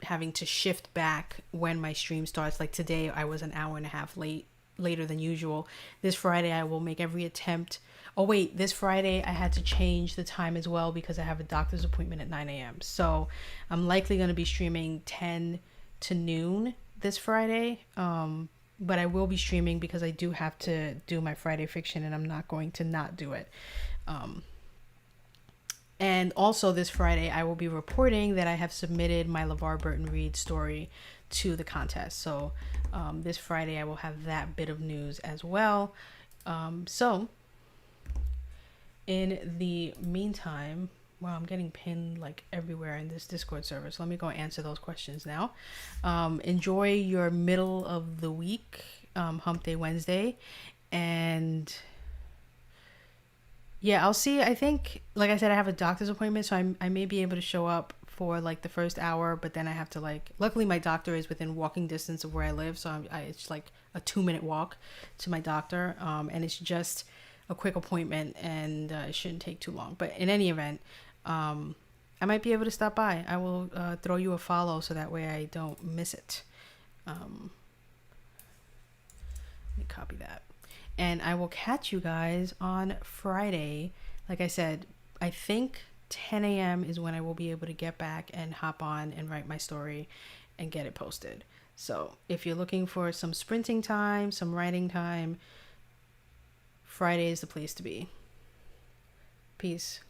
having to shift back when my stream starts. Like today I was an hour and a half later than usual. This Friday I will make every attempt. Oh wait, this Friday I had to change the time as well because I have a doctor's appointment at 9 a.m. So I'm likely going to be streaming 10 to noon this Friday. But I will be streaming because I do have to do my Friday Fiction, and I'm not going to not do it. And also this Friday, I will be reporting that I have submitted my LeVar Burton Reed story to the contest. So this Friday, I will have that bit of news as well. So in the meantime, wow, I'm getting pinned like everywhere in this Discord server. So let me go answer those questions now. Enjoy your middle of the week, Hump Day Wednesday. And yeah, I'll see. I think, like I said, I have a doctor's appointment, so I may be able to show up for like the first hour, but then I have to luckily my doctor is within walking distance of where I live. So it's like a 2-minute walk to my doctor. And it's just a quick appointment, and it shouldn't take too long. But in any event, I might be able to stop by. I will throw you a follow so that way I don't miss it. Let me copy that. And I will catch you guys on Friday. Like I said, I think 10 a.m. is when I will be able to get back and hop on and write my story and get it posted. So if you're looking for some sprinting time, some writing time, Friday is the place to be. Peace.